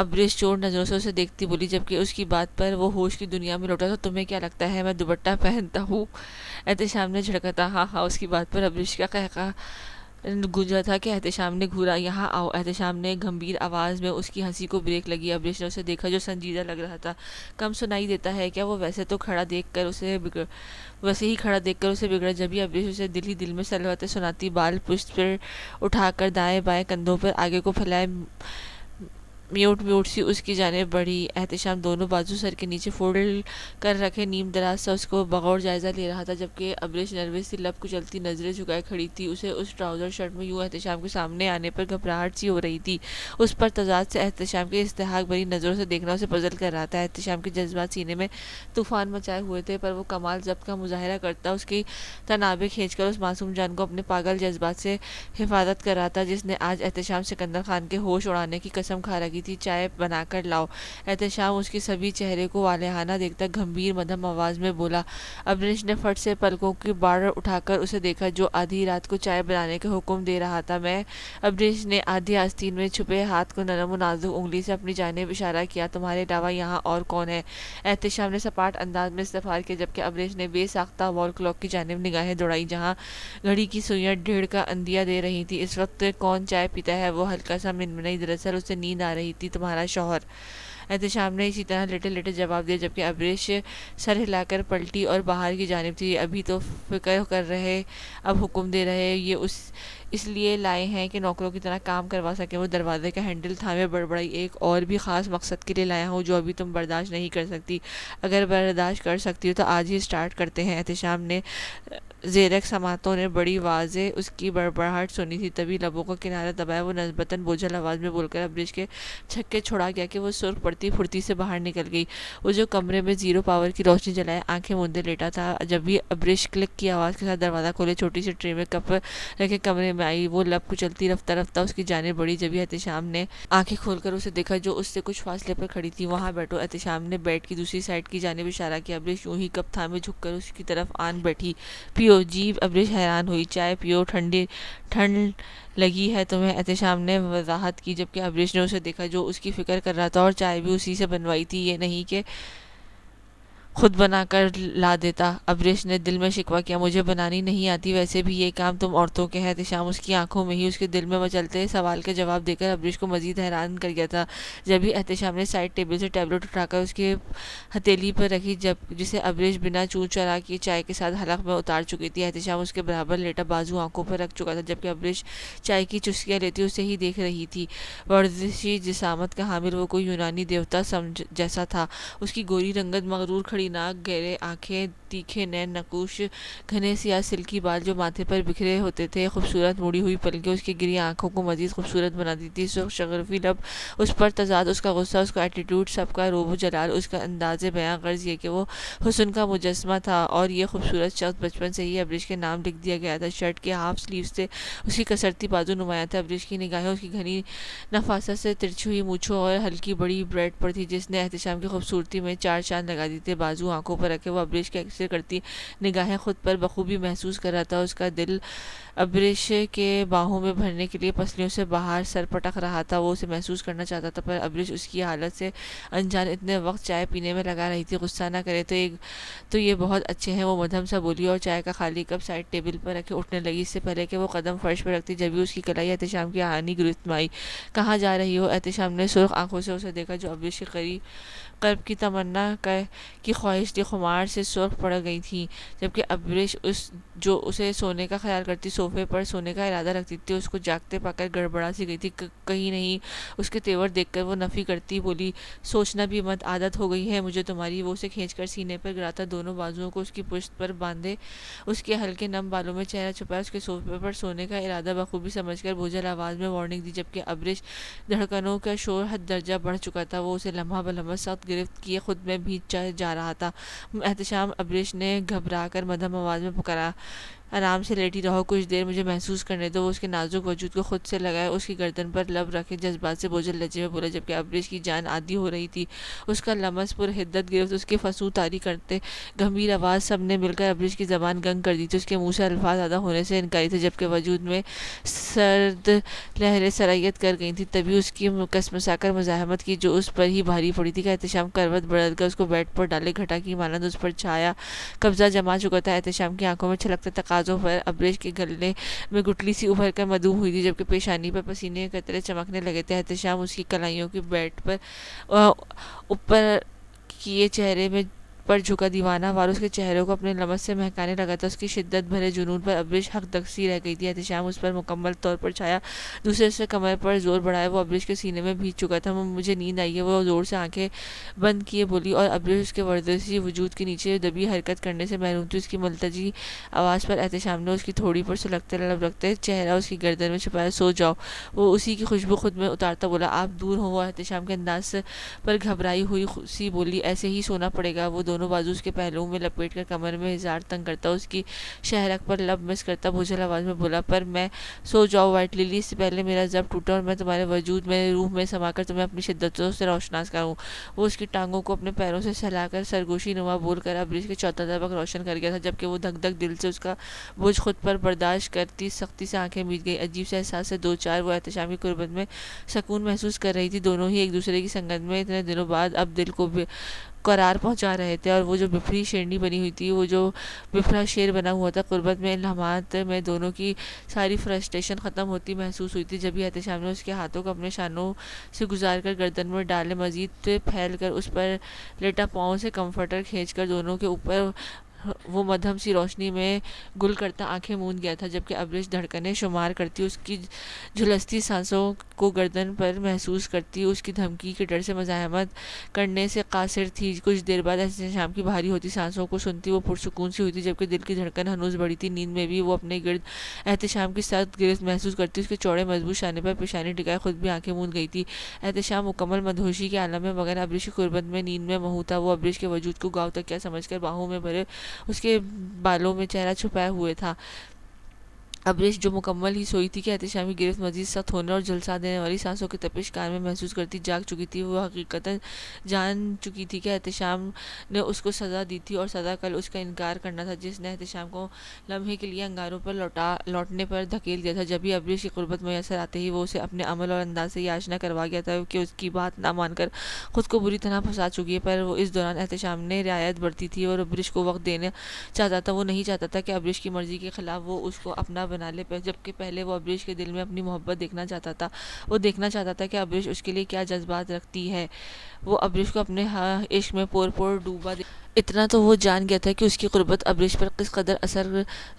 ابریش چور نظروں سے اسے دیکھتی بولی، جبکہ اس کی بات پر وہ ہوش کی دنیا میں لوٹا۔ تو تمہیں کیا لگتا ہے میں دوپٹہ پہنتا ہوں؟ احتشام نے جھڑکا۔ ہاں۔ اس کی بات پر ابریش کا قہقہ گونجا تھا کہ احتشام نے گھورا۔ یہاں آؤ۔ احتشام نے گمبھیر آواز میں اس کی ہنسی کو بریک لگی۔ ابریش نے اسے دیکھا جو سنجیدہ لگ رہا تھا۔ کم سنائی دیتا ہے کیا؟ وہ ویسے ہی کھڑا دیکھ کر اسے بگڑا۔ جبھی ابریش اسے دل ہی دل میں سلوتیں سناتی بال پشت پر اٹھا کر دائیں بائیں کندھوں پر آگے کو پھیلائے میوٹ میوٹ سی اس کی جانب بڑھی۔ احتشام دونوں بازو سر کے نیچے فولڈ کر رکھے نیم دراز سا اس کو بغور جائزہ لے رہا تھا، جبکہ ابریش نروس سی لب کچلتی نظریں جھکائے کھڑی تھی۔ اسے اس ٹراؤزر شرٹ میں یوں احتشام کے سامنے آنے پر گھبراہٹ سی ہو رہی تھی۔ اس پر تضاد سے احتشام کے استحقاق بھری نظروں سے دیکھنا اسے پزل کر رہا تھا۔ احتشام کے جذبات سینے میں طوفان مچائے ہوئے تھے، پر وہ کمال ضبط کا مظاہرہ کرتا، اس کی تنابیں کھینچ کر اس معصوم جان کو اپنے پاگل جذبات سے حفاظت کر رہا تھا جس نے آج احتشام سکندر خان کے ہوش اڑانے کی قسم کھا رکھی تھی۔ چائے بنا کر لاؤ۔ احتشام اس کی سبھی چہرے کو والہانہ دیکھتا گمبھیر مدھم آواز میں بولا۔ ابریش نے فٹ سے پلکوں کی باڑ اٹھا کر اسے دیکھا جو آدھی رات کو چائے بنانے کے حکم دے رہا تھا۔ میں ابریش نے آدھی آستین میں چھپے ہاتھ کو نرم و نازک انگلی سے اپنی جانب اشارہ کیا۔ تمہارے علاوہ یہاں اور کون ہے؟ احتشام نے سپاٹ انداز میں استفسار کیا، جبکہ ابریش نے بے ساختہ وال کلاک کی جانب نگاہیں دوڑائیں جہاں گھڑی کی سوئیاں 1:30 کا اندیا دے رہی تھیں۔ اس وقت کون چائے پیتا ہے؟ وہ ہلکا سا منمنائی، دراصل اسے نیند آ رہی تھی۔ تمہارا شوہر۔ احتشام نے اسی طرح لیٹے لیٹے جواب دیا، جبکہ ابریش سر ہلا کر پلٹی اور باہر کی جانب تھی۔ ابھی تو فکر کر رہے، اب حکم دے رہے۔ یہ اس لیے لائے ہیں کہ نوکروں کی طرح کام کروا سکیں۔ وہ دروازے کا ہینڈل تھامے بڑبڑائی، ایک اور بھی خاص مقصد کے لیے لایا ہوں جو ابھی تم برداشت نہیں کر سکتی۔ اگر برداشت کر سکتی ہو تو آج ہی سٹارٹ کرتے ہیں۔ احتشام نے زیرک سماعتوں نے بڑی واضح اس کی بڑبڑاہٹ سنی تھی، تبھی لبوں کا کنارہ دبایا وہ نسبتاً بوجھل آواز میں بول کر ابریش کے چھکے چھڑا گیا کہ وہ سرخ پڑتی پھرتی سے باہر نکل گئی۔ وہ جو کمرے میں زیرو پاور کی روشنی جلائے آنکھیں موندے لیٹا تھا، جب بھی ابریش کلک کی آواز کے ساتھ دروازہ کھولے چھوٹی سی ٹرے میں کپ رکھے کمرے میں آئی۔ وہ لب کچلتی رفتہ رفتہ اس کی جانب بڑھی، جبھی احتشام نے آنکھیں کھول کر اسے دیکھا جو اس سے کچھ فاصلے پر کھڑی تھی۔ وہاں بیٹھو۔ احتشام نے بیڈ کی دوسری سائڈ کی جانب اشارہ کیا۔ ابریش یوں ہی کپ تھامے جھک کر اس کی طرف آن بیٹھی۔ پیو جی۔ ابریش حیران ہوئی۔ چائے پیو، ٹھنڈ لگی ہے تمہیں؟ احتشام نے وضاحت کی، جبکہ ابریش نے اسے دیکھا جو اس کی فکر کر رہا تھا، اور چائے بھی اسی سے بنوائی تھی، یہ نہیں کہ خود بنا کر لا دیتا۔ ابریش نے دل میں شکوہ کیا، مجھے بنانی نہیں آتی، ویسے بھی یہ کام تم عورتوں کے ہے۔ احتشام اس کی آنکھوں میں ہی اس کے دل میں مچلتے سوال کا جواب دے کر ابریش کو مزید حیران کر گیا تھا۔ جبھی احتشام نے سائڈ ٹیبل سے ٹیبلٹ اٹھا کر اس کی ہتھیلی پر رکھی، جسے ابریش بنا چوں چرا کیے چائے کے ساتھ حلق میں اتار چکی تھی۔ احتشام اس کے برابر لیٹا بازو آنکھوں پر رکھ چکا تھا، جبکہ ابریش چائے کی چسکیاں لیتی اسے ہی دیکھ رہی تھی۔ ورزشی جسامت کا حامل وہ کوئی یونانی دیوتا جیسا تھا۔ اس کی گوری رنگت، مغرور کھڑی ناک، گہرے آنکھیں، تیکھے نین نقوش، گھنے سیاہ سلکی بال جو ماتھے پر بکھرے ہوتے تھے، خوبصورت مڑی ہوئی پلکیں اس کی گری آنکھوں کو مزید خوبصورت بناتی تھی۔ سرخ شگرفی لب، اس پر تضاد، اس کا غصہ، اس کا ایٹیٹیوڈ، سب کا روب و جلال، اس کا انداز بیاں، غرض یہ کہ وہ حسن کا مجسمہ تھا۔ اور یہ خوبصورت شخص بچپن سے ہی ابریش کے نام لکھ دیا گیا تھا۔ شرٹ کے ہاف سلیو سے اس کی کسرتی بازو نمایاں تھے۔ ابریش کی نگاہیں اس کی گھنی نفاست سے ترچھی ہوئی مونچھوں اور ہلکی بڑی بریڈ پر تھی، جس نے احتشام کی خوبصورتی میں چار چاند لگا دی تھے۔ بازو آنکھوں پر رکھے وہ ابریش کی اکثر کرتی نگاہیں خود پر بخوبی محسوس کر رہا تھا۔ اس کا دل ابریش کے باہوں میں بھرنے کے لیے پسلیوں سے باہر سر پٹک رہا تھا۔ وہ اسے محسوس کرنا چاہتا تھا، پر ابریش اس کی حالت سے انجان اتنے وقت چائے پینے میں لگا رہی تھی۔ غصہ نہ کرے تو یہ بہت اچھے ہیں، وہ مدھم سا بولی، اور چائے کا خالی کپ سائڈ ٹیبل پر رکھے اٹھنے لگی۔ اس سے پہلے کہ وہ قدم فرش پر رکھتی، جبھی اس کی کلائی احتشام کی آہنی گرفت میں آئی۔ کہاں جا رہی ہو؟ احتشام نے سرخ آنکھوں سے اسے دیکھا جو ابریش کے قرب کی تمنا کی خواہش تھی، خمار سے سرخ پڑ گئی تھی، جبکہ ابریش جو اسے سونے کا خیال کرتی، صوفے پر سونے کا ارادہ رکھتی تھی، اس کو جاگتے پا کر گڑبڑا سی گئی تھی۔ کہیں نہیں۔ اس کے تیور دیکھ کر وہ نفی کرتی بولی، سوچنا بھی مت، عادت ہو گئی ہے مجھے تمہاری۔ وہ اسے کھینچ کر سینے پر گراتا، دونوں بازوؤں کو اس کی پشت پر باندھے، اس کے ہلکے نم بالوں میں چہرہ چھپایا، اس کے صوفے پر سونے کا ارادہ بخوبی سمجھ کر بوجھل آواز میں وارننگ دی، جبکہ ابریش دھڑکنوں کا شور حد درجہ بڑھ چکا تھا۔ وہ اسے لمحہ بلمحہ سخت گرفت کیے خود میں بھیج جا رہا تھا۔ احتشام، ابریش نے گھبرا کر مدھم آواز میں پکارا، آرام سے لیٹی رہو، کچھ دیر مجھے محسوس کرنے دو۔ وہ اس کے نازک وجود کو خود سے لگائے اس کی گردن پر لب رکھے جذبات سے بوجھل لہجے میں بولا، جبکہ ابریش کی جان آدھی ہو رہی تھی۔ اس کا لمس پر حدت گرفت، اس کے فسوں طاری کرتے گمبھیر آواز سب نے مل کر ابریش کی زبان گنگ کر دی تھی۔ اس کے منہ سے الفاظ ادا ہونے سے انکاری تھے، جبکہ وجود میں سرد لہریں سرایت کر گئی تھیں۔ تبھی اس کی کسمسا کر مزاحمت کی جو اس پر ہی بھاری پڑی تھی کہ احتشام کروٹ بدل کر اس کو بیڈ پر ڈالے گھٹا کی مانند اس پر چھایا قبضہ جما چکا تھا۔ احتشام کی آنکھوں میں چھلکتے تقاضوں پر ابریش کے گلے میں گٹلی سی ابھر کر مدھوم ہوئی تھی، جبکہ پیشانی پر پسینے کے قطرے چمکنے لگے تھے۔ احتشام اس کی کلائیوں کی بیڈ پر اوپر کیے چہرے میں پر جھکا دیوانہ وار اس کے چہرے کو اپنے لمس سے مہکانے لگا تھا۔ اس کی شدت بھرے جنون پر ابریش حق دکسی رہ گئی تھی۔ احتشام اس پر مکمل طور پر چھایا، دوسرے سے کمر پر زور بڑھایا، وہ ابریش کے سینے میں بھیگ چکا تھا۔ مجھے نیند آئی ہے، وہ زور سے آنکھیں بند کیے بولی، اور ابریش اس کے وردی وجود کے نیچے دبی حرکت کرنے سے محروم تھی۔ اس کی ملتجی آواز پر احتشام نے اس کی تھوڑی پر سلگتے لب رکھتے چہرہ اس کی گردن میں چھپایا۔ سو جاؤ، وہ اسی کی خوشبو خود میں اتارتا بولا۔ آپ دور ہو، وہ احتشام کے انداز پر گھبرائی ہوئی سی بولی۔ ایسے ہی سونا پڑے گا۔ وہ دونوں بازو اس کے پہلوؤں میں لپیٹ کر کمر میں ہزار تنگ کرتا، اس کی شہرک پر لب مس کرتا بوجھل آواز میں بولا، پر میں سو جاؤ وائٹ للی، اس سے پہلے میرا ضبط ٹوٹا اور میں تمہارے وجود میں روح میں سما کر تمہیں اپنی شدتوں سے روشناس کروں۔ وہ اس کی ٹانگوں کو اپنے پیروں سے سہلا کر سرگوشی نما بول کر ابریش کے چوتھا طبق روشن کر گیا تھا، جبکہ وہ دھک دھک دل سے اس کا بوجھ خود پر برداشت کرتی سختی سے آنکھیں میچ گئی۔ عجیب سے احساس سے دو چار وہ احتشام کی قربت میں سکون محسوس کر رہی تھی۔ دونوں ہی ایک دوسرے کی سنگت میں اتنے دنوں بعد اب دل کو قرار پہنچا رہے تھے، اور وہ جو بپھری شیرنی بنی ہوئی تھی، وہ جو بپھرا شیر بنا ہوا تھا، قربت میں ان لمحات میں دونوں کی ساری فرسٹریشن ختم ہوتی محسوس ہوئی تھی۔ جبھی احتشام نے اس کے ہاتھوں کو اپنے شانوں سے گزار کر گردن میں ڈالے، مزید پھیل کر اس پر لیٹا، پاؤں سے کمفرٹر کھینچ کر دونوں کے اوپر وہ مدھم سی روشنی میں گل کرتا آنکھیں موند گیا تھا، جبکہ ابریش دھڑکنیں شمار کرتی، اس کی جھلستی سانسوں کو گردن پر محسوس کرتی، اس کی دھمکی کے ڈر سے مزاحمت کرنے سے قاصر تھی۔ کچھ دیر بعد احتشام کی بھاری ہوتی سانسوں کو سنتی وہ پرسکون سی ہوئی تھی، جبکہ دل کی دھڑکن ہنوز بڑی تھی۔ نیند میں بھی وہ اپنے گرد احتشام کی سخت گرفت محسوس کرتی، اس کے چوڑے مضبوط شانے پر پیشانی ٹکائے خود بھی آنکھیں موند گئی تھی۔ احتشام مکمل مدہوشی کے عالم میں مگن ابریش کی قربت میں نیند میں مہو تھا۔ وہ ابریش کے وجود کو گاؤ تک کیا سمجھ کر باہوں میں بھرے اس کے بالوں میں چہرہ چھپائے ہوئے تھا۔ ابریش جو مکمل ہی سوئی تھی کہ احتشام کی گرفت مزید سخت ہونے اور جھلسا دینے والی سانسوں کی تپش کان میں محسوس کرتی جاگ چکی تھی۔ وہ حقیقتاً جان چکی تھی کہ احتشام نے اس کو سزا دی تھی، اور سزا کل اس کا انکار کرنا تھا، جس نے احتشام کو لمحے کے لیے انگاروں پر لوٹنے پر دھکیل دیا تھا۔ جبھی ابریش کی قربت میسر آتے ہی وہ اسے اپنے عمل اور انداز سے یہ آشنا کروا گیا تھا کہ اس کی بات نہ مان کر خود کو بری طرح پھنسا چکی ہے، پر وہ اس دوران احتشام نے رعایت برتی تھی اور ابریش کو وقت دینا چاہتا تھا۔ وہ نہیں چاہتا تھا کہ ابریش کی مرضی کے خلاف وہ اس کو اپنا بنا لے، جبکہ پہلے وہ ابریش کے دل میں اپنی محبت دیکھنا چاہتا تھا۔ وہ دیکھنا چاہتا تھا کہ ابریش اس کے لیے کیا جذبات رکھتی ہے۔ وہ ابریش کو اپنے عشق میں پور پور ڈوبا اتنا تو وہ جان گیا تھا کہ اس کی قربت ابریش پر کس قدر اثر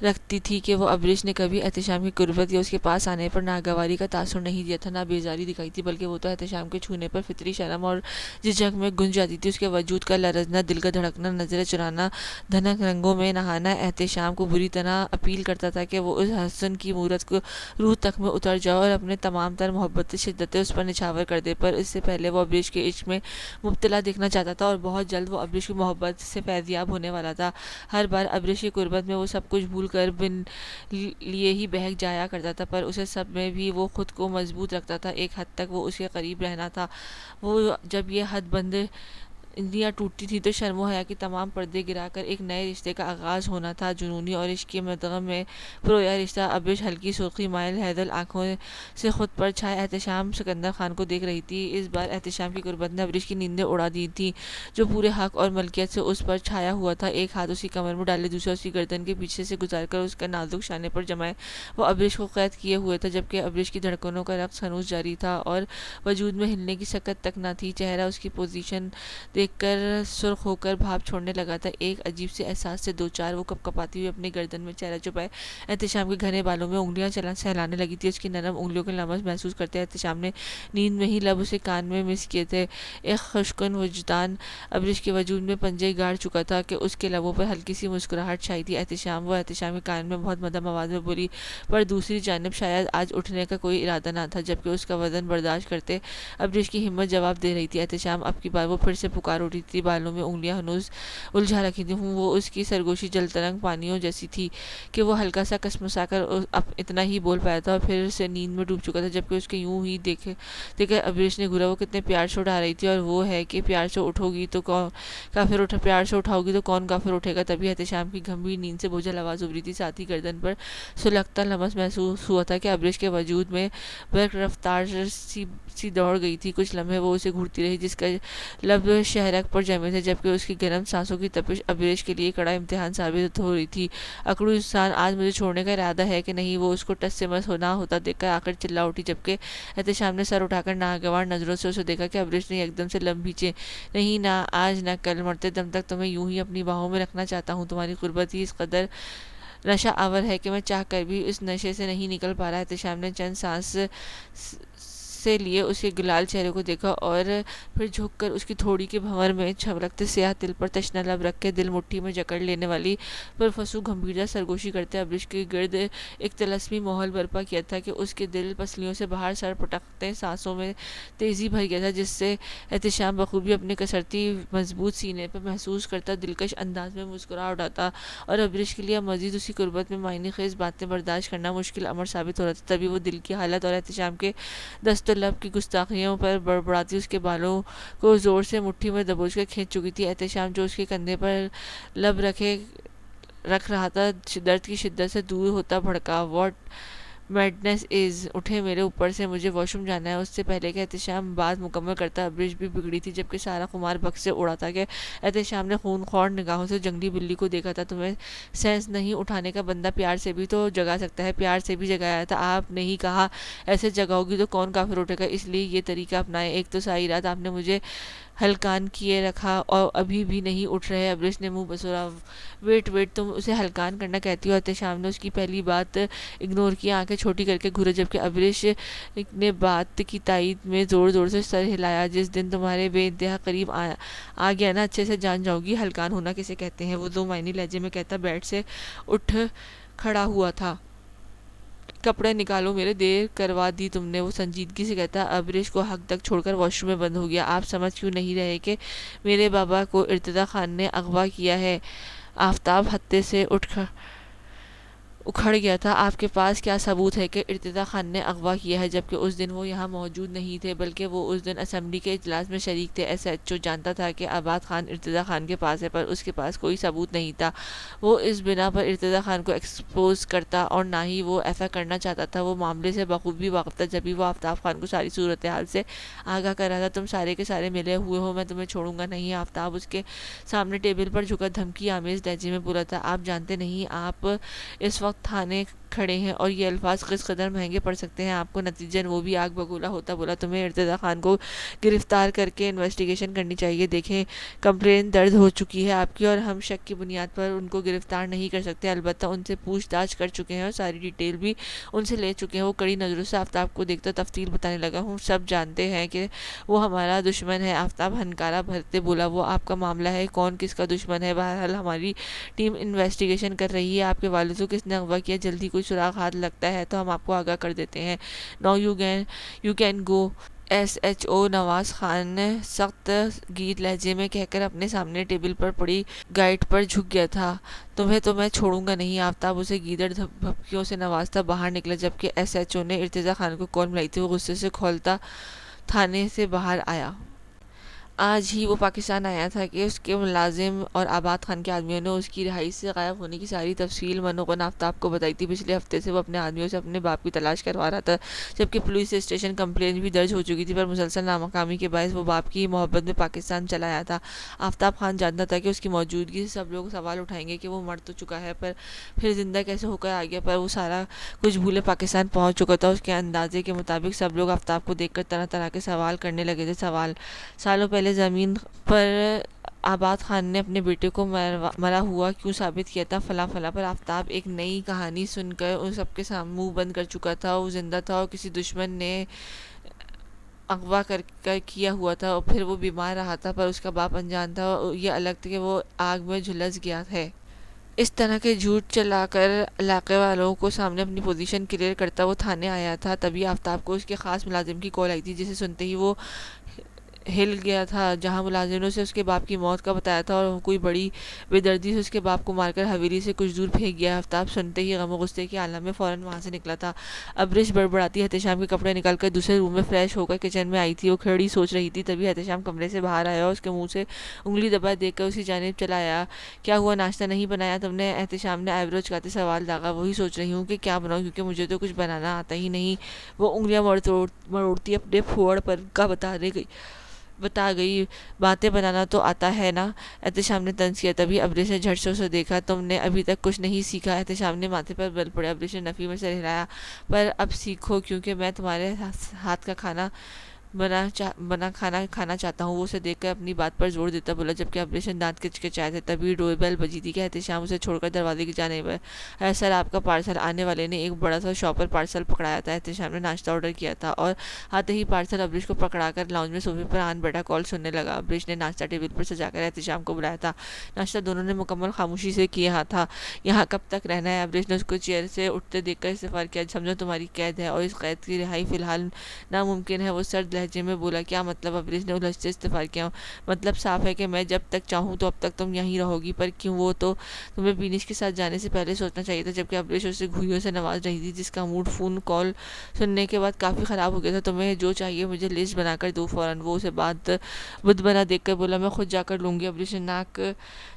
رکھتی تھی، کہ وہ ابریش نے کبھی احتشام کی قربت یا اس کے پاس آنے پر ناگواری کا تاثر نہیں دیا تھا، نہ بیزاری دکھائی تھی، بلکہ وہ تو احتشام کے چھونے پر فطری شرم اور جھجک میں گنج جاتی تھی۔ اس کے وجود کا لرزنا، دل کا دھڑکنا، نظریں چرانا، دھنک رنگوں میں نہانا احتشام کو بری طرح اپیل کرتا تھا کہ وہ اس حسن کی مورت کو روح تک میں اتر جائے اور اپنے تمام تر محبت شدتیں اس پر نچھاور کر دے، پر اس سے پہلے وہ ابریش کے عشق میں مبتلا دیکھنا چاہتا تھا، اور بہت جلد وہ ابریش کی محبت سے فیضیاب ہونے والا تھا۔ ہر بار ابریش کی قربت میں وہ سب کچھ بھول کر بن لیے ہی بہک جایا کرتا تھا، پر اسے سب میں بھی وہ خود کو مضبوط رکھتا تھا۔ ایک حد تک وہ اس کے قریب رہنا تھا۔ وہ جب یہ حد بند اندیاں ٹوٹتی تھی تو شرم و حیا کی تمام پردے گرا کر ایک نئے رشتے کا آغاز ہونا تھا۔ جنونی اور عشق کے مدغم میں پرویا رشتہ۔ ابریش ہلکی سرخی مائل ہیدل آنکھوں سے خود پر چھائے احتشام سکندر خان کو دیکھ رہی تھی۔ اس بار احتشام کی قربت نے ابریش کی نیندیں اڑا دی تھیں، جو پورے حق اور ملکیت سے اس پر چھایا ہوا تھا۔ ایک ہاتھ اس کی کمر میں ڈالے، دوسرا اس کی گردن کے پیچھے سے گزار کر اس کا نازک شانے پر جمائے وہ ابریش کو قید کیے ہوئے تھا، جبکہ ابریش کی دھڑکنوں کا رقص ہنوز جاری تھا اور وجود میں ہلنے کی سکت تک نہ تھی۔ چہرہ اس کی پوزیشن دیکھ کر سرخ ہو کر بھاپ چھوڑنے لگا تھا۔ ایک عجیب سے احساس سے دو چار وہ کپ کپاتی ہوئی اپنی گردن میں چہرہ چھپائے احتشام کے گھنے بالوں میں انگلیاں سہلانے لگی تھی۔ اس کی نرم انگلیوں کے لمس محسوس کرتے احتشام نے نیند میں ہی لب اسے کان میں مس کیے تھے۔ ایک خشکن وجدان ابریش کے وجود میں پنجے گاڑ چکا تھا کہ اس کے لبوں پر ہلکی سی مسکراہٹ چھائی تھی۔ وہ احتشام کے کان میں بہت مدھم آواز میں بولی، پر دوسری جانب شاید آج اٹھنے کا کوئی ارادہ نہ تھا، جبکہ اس کا وزن برداشت کرتے ابریش کی ہمت جواب دے رہی تھی۔ احتشام اب کی بار وہ پھر سے پکار اٹھی تھی، بالوں میں انگلیاں ہنوز الجھا رکھی تھی۔ وہ اس کی سرگوشی جلترنگ پانیوں جیسی تھی کہ وہ ہلکا سا کسمسا کر اتنا ہی بول پایا تھا اور پھر سے نیند میں ڈوب چکا تھا، جبکہ اس کے یوں ہی دیکھ کر ابریش نے گھورا وہ کتنے پیار سے اٹھا رہی تھی، اور وہ ہے کہ پیار سے اٹھاؤ گی تو کون کافر اٹھے گا۔ تبھی احتشام کی گمبھیر نیند سے بوجھل آواز ابھری تھی، ساتھ ہی گردن پر سلگتا لمس محسوس ہوا تھا کہ ابریش کے وجود میں برق رفتار سی دوڑ گئی تھی۔ کچھ لمحے وہ اسے گھورتی رہی، جس کا لب شہرک پر جمے تھے، جبکہ اس کی گرم سانسوں کی تپش ابریش کے لیے کڑا امتحان ثابت ہو رہی تھی۔ اکڑو انسان، آج مجھے چھوڑنے کا ارادہ ہے کہ نہیں؟ وہ اس کو ٹس سے مس نہ ہوتا دیکھ کر آخر چلا اٹھی، جبکہ احتشام نے سر اٹھا کر ناگوار نظروں سے اسے دیکھا کہ ابریش نے ایک دم سے لب کھینچے۔ نہیں، نہ آج نہ کل، مرتے دم تک تمہیں یوں ہی اپنی باہوں میں رکھنا چاہتا ہوں۔ تمہاری قربت ہی اس قدر نشہ آور ہے کہ میں چاہ کر بھی اس نشے سے نہیں نکل پا رہا۔ احتشام نے چند سانس سے لیے اس کے گلال چہرے کو دیکھا اور پھر جھک کر اس کی تھوڑی کے بھنور میں چھبلکتے سیاہ تل پر تشنہ لب رکھ کے دل مٹھی میں جکڑ لینے والی پرفسو گمبھیرتا سرگوشی کرتے ابریش کے گرد ایک طلسمی ماحول برپا کیا تھا کہ اس کے دل پسلیوں سے باہر سر پٹکتے سانسوں میں تیزی بھر گیا تھا، جس سے احتشام بخوبی اپنے کسرتی مضبوط سینے پہ محسوس کرتا دلکش انداز میں مسکرا اٹھاتا، اور ابریش کے لیے مزید اسی قربت میں معنی خیز باتیں برداشت کرنا مشکل امر ثابت ہو رہا تھا۔ تبھی وہ دل کی حالت اور احتشام کے دست و لب کی گستاخیوں پر بڑبڑاتی اس کے بالوں کو زور سے مٹھی میں دبوچ کر کھینچ چکی تھی۔ احتشام جو اس کے کندھے پر لب رکھ رہا تھا، درد کی شدت سے دور ہوتا بھڑکا۔ واٹ میڈنس از! اٹھے میرے اوپر سے، مجھے واش روم جانا ہے۔ اس سے پہلے کہ احتشام بات مکمل کرتا، ابریش بھی بگڑی تھی، جبکہ سارا خمار بخت سے اڑا تھا کہ احتشام نے خون خوار نگاہوں سے جنگلی بلی کو دیکھا تھا۔ تمہیں سینس نہیں؟ اٹھانے کا بندہ پیار سے بھی تو جگا سکتا ہے۔ پیار سے بھی جگایا تھا، آپ نے ہی کہا ایسے جگاؤ گی تو کون کافر اٹھے گا، اس لیے یہ طریقہ اپنائے۔ ایک تو ساری رات آپ نے مجھے ہلکان کیے رکھا اور ابھی بھی نہیں اٹھ رہے۔ ابریش نے منہ بسورا۔ ویٹ، تم اسے ہلکان کرنا کہتی ہو؟ احتشام نے اس کی پہلی بات اگنور کی، آنکھیں چھوٹی کر کے گھورا، جبکہ ابریش نے بات کی تائید میں زور زور سے سر ہلایا۔ جس دن تمہارے بے انتہا قریب آ گیا نا، اچھے سے جان جاؤ گی ہلکان ہونا کسے کہتے ہیں۔ وہ دو معنی لہجے میں کہتا بیڈ سے اٹھ کھڑا ہوا تھا۔ کپڑے نکالو میرے، دیر کروا دی تم نے، وہ سنجیدگی سے کہتا ابریش کو حق تک چھوڑ کر واش روم میں بند ہو گیا۔ آپ سمجھ کیوں نہیں رہے کہ میرے بابا کو ارتضیٰ خان نے اغوا کیا ہے؟ آفتاب ہتے سے اکھڑ گیا تھا۔ آپ کے پاس کیا ثبوت ہے کہ ارتضیٰ خان نے اغوا کیا ہے، جبکہ اس دن وہ یہاں موجود نہیں تھے، بلکہ وہ اس دن اسمبلی کے اجلاس میں شریک تھے۔ ایس ایچ او جانتا تھا کہ آباد خان ارتضیٰ خان کے پاس ہے، پر اس کے پاس کوئی ثبوت نہیں تھا۔ وہ اس بنا پر ارتضیٰ خان کو ایکسپوز کرتا اور نہ ہی وہ ایسا کرنا چاہتا تھا۔ وہ معاملے سے بخوبی واقف تھا، جبھی وہ آفتاب خان کو ساری صورتحال سے آگاہ کر رہا تھا۔ تم سارے کے سارے ملے ہوئے ہو، میں تمہیں چھوڑوں گا نہیں۔ آفتاب اس کے سامنے ٹیبل پر جھکا دھمکی آمیز لہجے میں بولا تھا، آپ جانتے نہیں، آپ اس وقت تھانے کھڑے ہیں اور یہ الفاظ کس قدر مہنگے پڑ سکتے ہیں آپ کو۔ نتیجن وہ بھی آگ بگولا ہوتا بولا، تمہیں ارتضیٰ خان کو گرفتار کر کے انویسٹیگیشن کرنی چاہیے۔ دیکھیں، کمپلین درج ہو چکی ہے آپ کی اور ہم شک کی بنیاد پر ان کو گرفتار نہیں کر سکتے، البتہ ان سے پوچھ تاچھ کر چکے ہیں اور ساری ڈیٹیل بھی ان سے لے چکے ہیں۔ وہ کڑی نظروں سے آفتاب کو دیکھتا تفصیل بتانے لگا، ہم سب جانتے ہیں کہ وہ ہمارا دشمن ہے۔ آفتاب ہنکارا بھرتے بولا، وہ آپ کا معاملہ ہے، کون کس کا دشمن ہے؟ بہرحال ہماری ٹیم انویسٹیگیشن کر رہی ہے۔ آپ کے والد کو کس نے اغوا کیا؟ جلدی کوئی سراغ ہاتھ لگتا ہے تو ہم آپ کو آگاہ کر دیتے ہیں۔ No you can go. S H O Nawaz Khan نے سخت گیر لہجے میں کہہ کر اپنے سامنے ٹیبل پر پڑی گائیڈ پر جھک گیا تھا۔ تمہیں تو میں چھوڑوں گا نہیں۔ آفتاب اسے گیدڑ بھپکیوں سے نوازتا باہر نکلا، جبکہ ایس ایچ او نے ارتضیٰ خان کو کال ملائی تھی۔ وہ غصے سے کھولتا تھانے سے باہر آیا۔ آج ہی وہ پاکستان آیا تھا کہ اس کے ملازم اور آباد خان کے آدمیوں نے اس کی رہائش سے غائب ہونے کی ساری تفصیل منوغن آفتاب کو بتائی تھی۔ پچھلے ہفتے سے وہ اپنے آدمیوں سے اپنے باپ کی تلاش کروا رہا تھا، جبکہ پولیس اسٹیشن کمپلین بھی درج ہو چکی تھی، پر مسلسل ناکامی کے باعث وہ باپ کی محبت میں پاکستان چلا آیا تھا۔ آفتاب خان جانتا تھا کہ اس کی موجودگی سے سب لوگ سوال اٹھائیں گے کہ وہ مر تو چکا ہے، پر پھر زندہ کیسے ہو کر آ گیا؟ پر وہ سارا کچھ بھولے پاکستان پہنچ چکا تھا۔ اس کے اندازے کے مطابق سب لوگ آفتاب کو دیکھ کر طرح طرح کے سوال کرنے لگے تھے۔ سالوں پہلے زمین پر آباد خان نے اپنے بیٹے کو مرا ہوا کیوں ثابت کیا تھا، فلاں فلاں، پر آفتاب ایک نئی کہانی سن کر ان سب کے سامنے منہ بند کر چکا تھا۔ وہ زندہ تھا اور کسی دشمن نے اغوا کر کیا ہوا تھا، اور پھر وہ بیمار رہا تھا، پر اس کا باپ انجان تھا، اور یہ الگ تھا کہ وہ آگ میں جھلس گیا ہے۔ اس طرح کے جھوٹ چلا کر علاقے والوں کو سامنے اپنی پوزیشن کلیئر کرتا وہ تھانے آیا تھا۔ تبھی آفتاب کو اس کے خاص ملازم کی کال آئی تھی، جسے سنتے ہی وہ ہل گیا تھا۔ جہاں ملازم نے اسے اس کے باپ کی موت کا بتایا تھا اور کوئی بڑی بے دردی سے اس کے باپ کو مار کر حویلی سے کچھ دور پھینک گیا۔ آفتاب سنتے ہی غم و غصے کے عالم میں فوراً وہاں سے نکلا تھا۔ ابریش بڑبڑاتی احتشام کے کپڑے نکال کر دوسرے روم میں فریش ہو کر کچن میں آئی تھی۔ وہ کھڑی سوچ رہی تھی، تبھی احتشام کمرے سے باہر آیا اور اس کے منہ سے انگلی دبائے دیکھ کر اسی جانب چلا آیا۔ کیا ہوا، ناشتہ نہیں بنایا تم نے؟ احتشام نے آئی برو چکاتے سوال داغا۔ وہی سوچ رہی ہوں کہ کیا بناؤں، کیونکہ مجھے تو کچھ بنانا آتا ہی نہیں، وہ انگلیاں مروڑتی اپنے پھوڑ پر کا بتا رہی گئی۔ بتا گئی، باتیں بنانا تو آتا ہے نا؟ احتشام نے طنز کیا۔ تبھی ابریش نے جھٹ سے اسے دیکھا۔ تم نے ابھی تک کچھ نہیں سیکھا؟ احتشام نے ماتھے پر بل پڑے۔ ابریش نے نفی میں سر ہلایا۔ پر اب سیکھو، کیونکہ میں تمہارے ہاتھ کا کھانا بنا کھانا کھانا چاہتا ہوں۔ وہ اسے دیکھ کر اپنی بات پر زور دیتا بولا، جبکہ ابریش نے دانت کچکچائے تھے۔ تبھی ڈور بیل بجی تھی کہ احتشام اسے چھوڑ کر دروازے کی جانب بڑھا۔ سر، آپ کا پارسل۔ آنے والے نے ایک بڑا سا شاپر پارسل پکڑایا تھا۔ احتشام نے ناشتہ آرڈر کیا تھا اور آتے ہی پارسل ابریش کو پکڑا کر لاؤنج میں صوفے پر آن بیٹھا، کال سننے لگا۔ ابریش نے ناشتہ ٹیبل پر سجا کر احتشام کو بلایا تھا۔ ناشتہ دونوں نے مکمل خاموشی سے کیا تھا۔ یہاں کب تک رہنا ہے؟ ابریش نے اس کو چیئر سے اٹھتے دیکھ کر استفسار کیا۔ سمجھو تمہاری قید ہے اور اس قید کی رہائی فی الحال ناممکن ہے، وہ سرد لہجے میں بولا۔ کیا مطلب؟ ابریش نے الجھتے استفسار کیا۔ مطلب صاف ہے کہ میں جب تک چاہوں تو اب تک تم یہیں رہو گی۔ پر کیوں؟ وہ تو تمہیں بینش کے ساتھ جانے سے پہلے سوچنا چاہیے تھا۔ جبکہ ابریش اسے گھوئیوں سے نواز رہی تھی، جس کا موڈ فون کال سننے کے بعد کافی خراب ہو گیا تھا۔ تمہیں جو چاہیے مجھے لسٹ بنا کر دو فوراً۔ وہ اسے بد بنا دیکھ کر بولا، میں خود جا کر لوں گی۔ ابریش نے ناک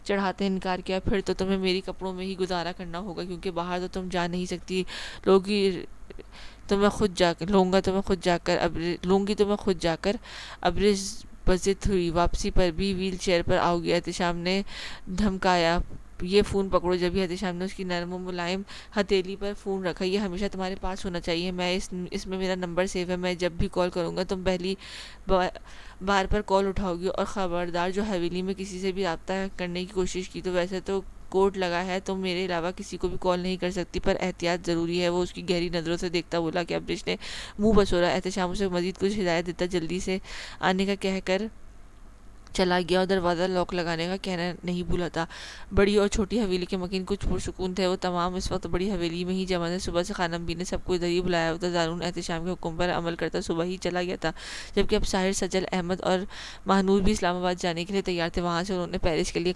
چڑھاتے انکار کیا۔ پھر تو تمہیں میری کپڑوں میں ہی گزارا کرنا ہوگا، کیونکہ باہر تو تم جا نہیں سکتی۔ لوں گی تمہیں خود جا کر۔ ابریش بزد ہوئی۔ واپسی پر بھی ویل چیئر پر آؤ گی؟ احتشام نے دھمکایا۔ یہ فون پکڑو۔ جبھی احتشام نے اس کی نرم و ملائم ہتھیلی پر فون رکھا۔ یہ ہمیشہ تمہارے پاس ہونا چاہیے۔ اس میں میرا نمبر سیو ہے۔ میں جب بھی کال کروں گا تم پہلی بار پر کال اٹھاؤ گی، اور خبردار جو حویلی میں کسی سے بھی رابطہ کرنے کی کوشش کی تو ویسے تو کوڈ لگا ہے، تم میرے علاوہ کسی کو بھی کال نہیں کر سکتی، پر احتیاط ضروری ہے۔ وہ اس کی گہری نظروں سے دیکھتا بولا کہ ابریش نے منہ بسورا۔ احتشام اسے مزید کچھ ہدایت دیتا جلدی سے آنے کا کہہ کر چلا گیا اور دروازہ لاک لگانے کا کہنا نہیں بھولا تھا۔ بڑی اور چھوٹی حویلی کے مکین کچھ پرسکون تھے۔ وہ تمام اس وقت بڑی حویلی میں ہی جمع تھے۔ صبح سے خانم بی نے سب کو ادھر ہی بلایا ہوتا۔ زارون احتشام کے حکم پر عمل کرتا صبح ہی چلا گیا تھا، جبکہ اب ساحر، سجل، احمد اور ماہنور بھی اسلام آباد جانے کے لیے تیار تھے۔ وہاں سے انہوں نے پیرس کے لیے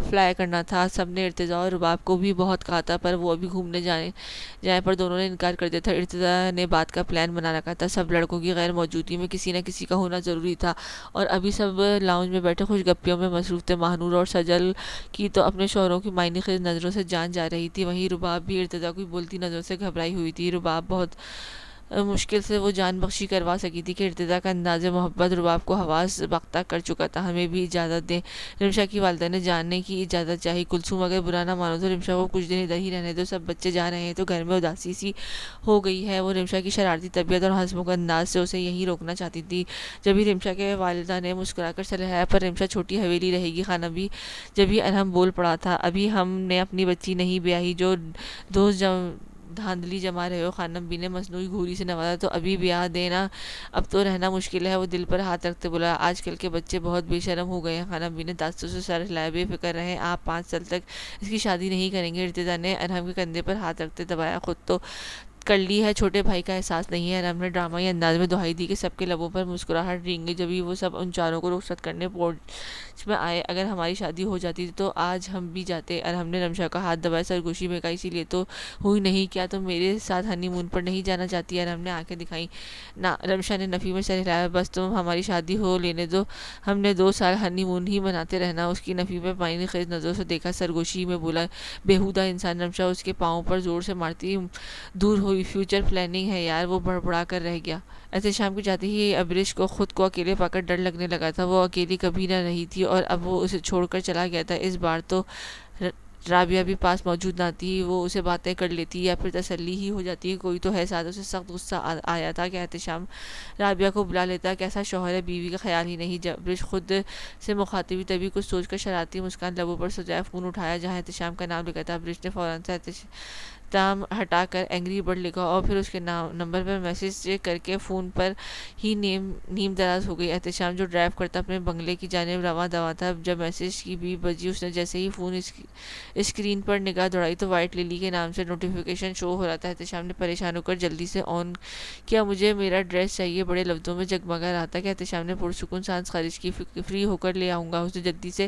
فلائی کرنا تھا۔ سب نے ارتضیٰ اور رباب کو بھی بہت کہا تھا، پر وہ ابھی گھومنے جائیں پر دونوں نے انکار کر دیا تھا۔ ارتضیٰ نے بات کا پلان بنا رکھا تھا۔ سب لڑکوں کی غیر موجودگی میں کسی نہ کسی کا ہونا ضروری تھا، اور ابھی سب لاؤنج میں بیٹھے خوش گپیوں میں مصروف تھے۔ ماہنور اور سجل کی تو اپنے شوہروں کی معنی خیز نظروں سے جان جا رہی تھی، وہیں رباب بھی ارتضیٰ کی بولتی نظروں سے گھبرائی ہوئی تھی۔ رباب بہت مشکل سے وہ جان بخشی کروا سکی تھی کہ ارتضیٰ کا انداز محبت رباب کو حواس باختہ کر چکا تھا۔ ہمیں بھی اجازت دیں، رمشا کی والدہ نے جاننے کی اجازت چاہی۔ کلثوم، اگر برا نہ مانو تو رمشا کو کچھ دن ادھر ہی رہنے دو، سب بچے جا رہے ہیں تو گھر میں اداسی سی ہو گئی ہے۔ وہ رمشا کی شرارتی طبیعت اور ہنسمکھ انداز سے اسے یہیں روکنا چاہتی تھی۔ جبھی رمشا کے والدہ نے مسکرا کر سر ہلایا، پر رمشا چھوٹی حویلی رہے گی خانم بھی؟ جبھی ارحم بول پڑا تھا، ابھی ہم نے اپنی بچی نہیں بیاہی جو دوست دھاندلی جما رہے ہو؟ خانم بی نے مصنوعی گھوری سے نوازا، تو ابھی بیاہ دینا اب تو رہنا مشکل ہے۔ وہ دل پر ہاتھ رکھتے بولا، آج کل کے بچے بہت بے شرم ہو گئے ہیں۔ خانم بی نے تعصب سے سر ہلایا، بے فکر رہیں، آپ 5 سال تک اس کی شادی نہیں کریں گے۔ ارتضیٰ نے ارحم کے کندھے پر ہاتھ رکھتے دبایا، خود تو کر لی ہے، چھوٹے بھائی کا احساس نہیں ہے؟ ارحم نے ڈرامائی انداز میں دہائی دی کہ سب کے لبوں پر مسکراہٹ رینگی۔ جبھی وہ سب ان چاروں کو رخصت کرنے پورچ میں آئے۔ اگر ہماری شادی ہو جاتی تو آج ہم بھی جاتے۔ ارحم نے رمشا کا ہاتھ دبایا، سرگوشی میں کہا، اسی لیے تو ہوئی نہیں؟ کیا تم میرے ساتھ ہنی مون پر نہیں جانا چاہتی؟ ارحم نے آنکھیں دکھائیں۔ نہ، رمشا نے نفی میں سر ہلایا، بس تم ہماری شادی ہو لینے دو، ہم نے 2 سال ہنی مون ہی مناتے رہنا۔ اس کی نفی میں معنی خیز نظروں سے دیکھا، سرگوشی میں بولا، بیہودہ انسان۔ رمشا اس کے پاؤں پر زور سے مارتی دور ہوئی، فیوچر پلاننگ ہے یار۔ وہ بڑبڑا کر رہ گیا۔ احتشام کے جاتے ہی ابریش کو خود کو اکیلے پا کر ڈر لگنے لگا تھا۔ وہ اکیلی کبھی نہ رہی تھی اور اب وہ اسے چھوڑ کر چلا گیا تھا۔ اس بار تو رابعہ بھی پاس موجود نہ تھی، وہ اسے باتیں کر لیتی یا پھر تسلی ہی ہو جاتی، کوئی تو ہے ساتھ۔ اسے سخت غصہ آیا تھا کہ احتشام رابعہ کو بلا لیتا، کیسا شوہر ہے، بیوی کا خیال ہی نہیں۔ جب ابریش خود سے مخاطب ہوئی تبھی کچھ سوچ کر شرارتی مسکان لبوں پر سجایا، فون اٹھایا جہاں احتشام کا نام لکھا تھا۔ ابریش نے فوراً سے تام ہٹا کر اینگری برڈ لکھا اور پھر اس کے نمبر پر میسج کر کے فون پر ہی نیم دراز ہو گئی۔ احتشام جو ڈرائیو کرتا اپنے بنگلے کی جانب رواں دواں تھا، جب میسج کی 20 بجی اس نے جیسے ہی فون اسکرین پر نگاہ دوڑائی تو وائٹ للی کے نام سے نوٹیفیکیشن شو ہو رہا تھا۔ احتشام نے پریشان ہو کر جلدی سے آن کیا، مجھے میرا ڈریس چاہیے، بڑے لفظوں میں جگمگا رہا تھا کہ احتشام نے پرسکون سانس خارج کی، فری ہو کر لے آؤں گا۔ اس نے جلدی سے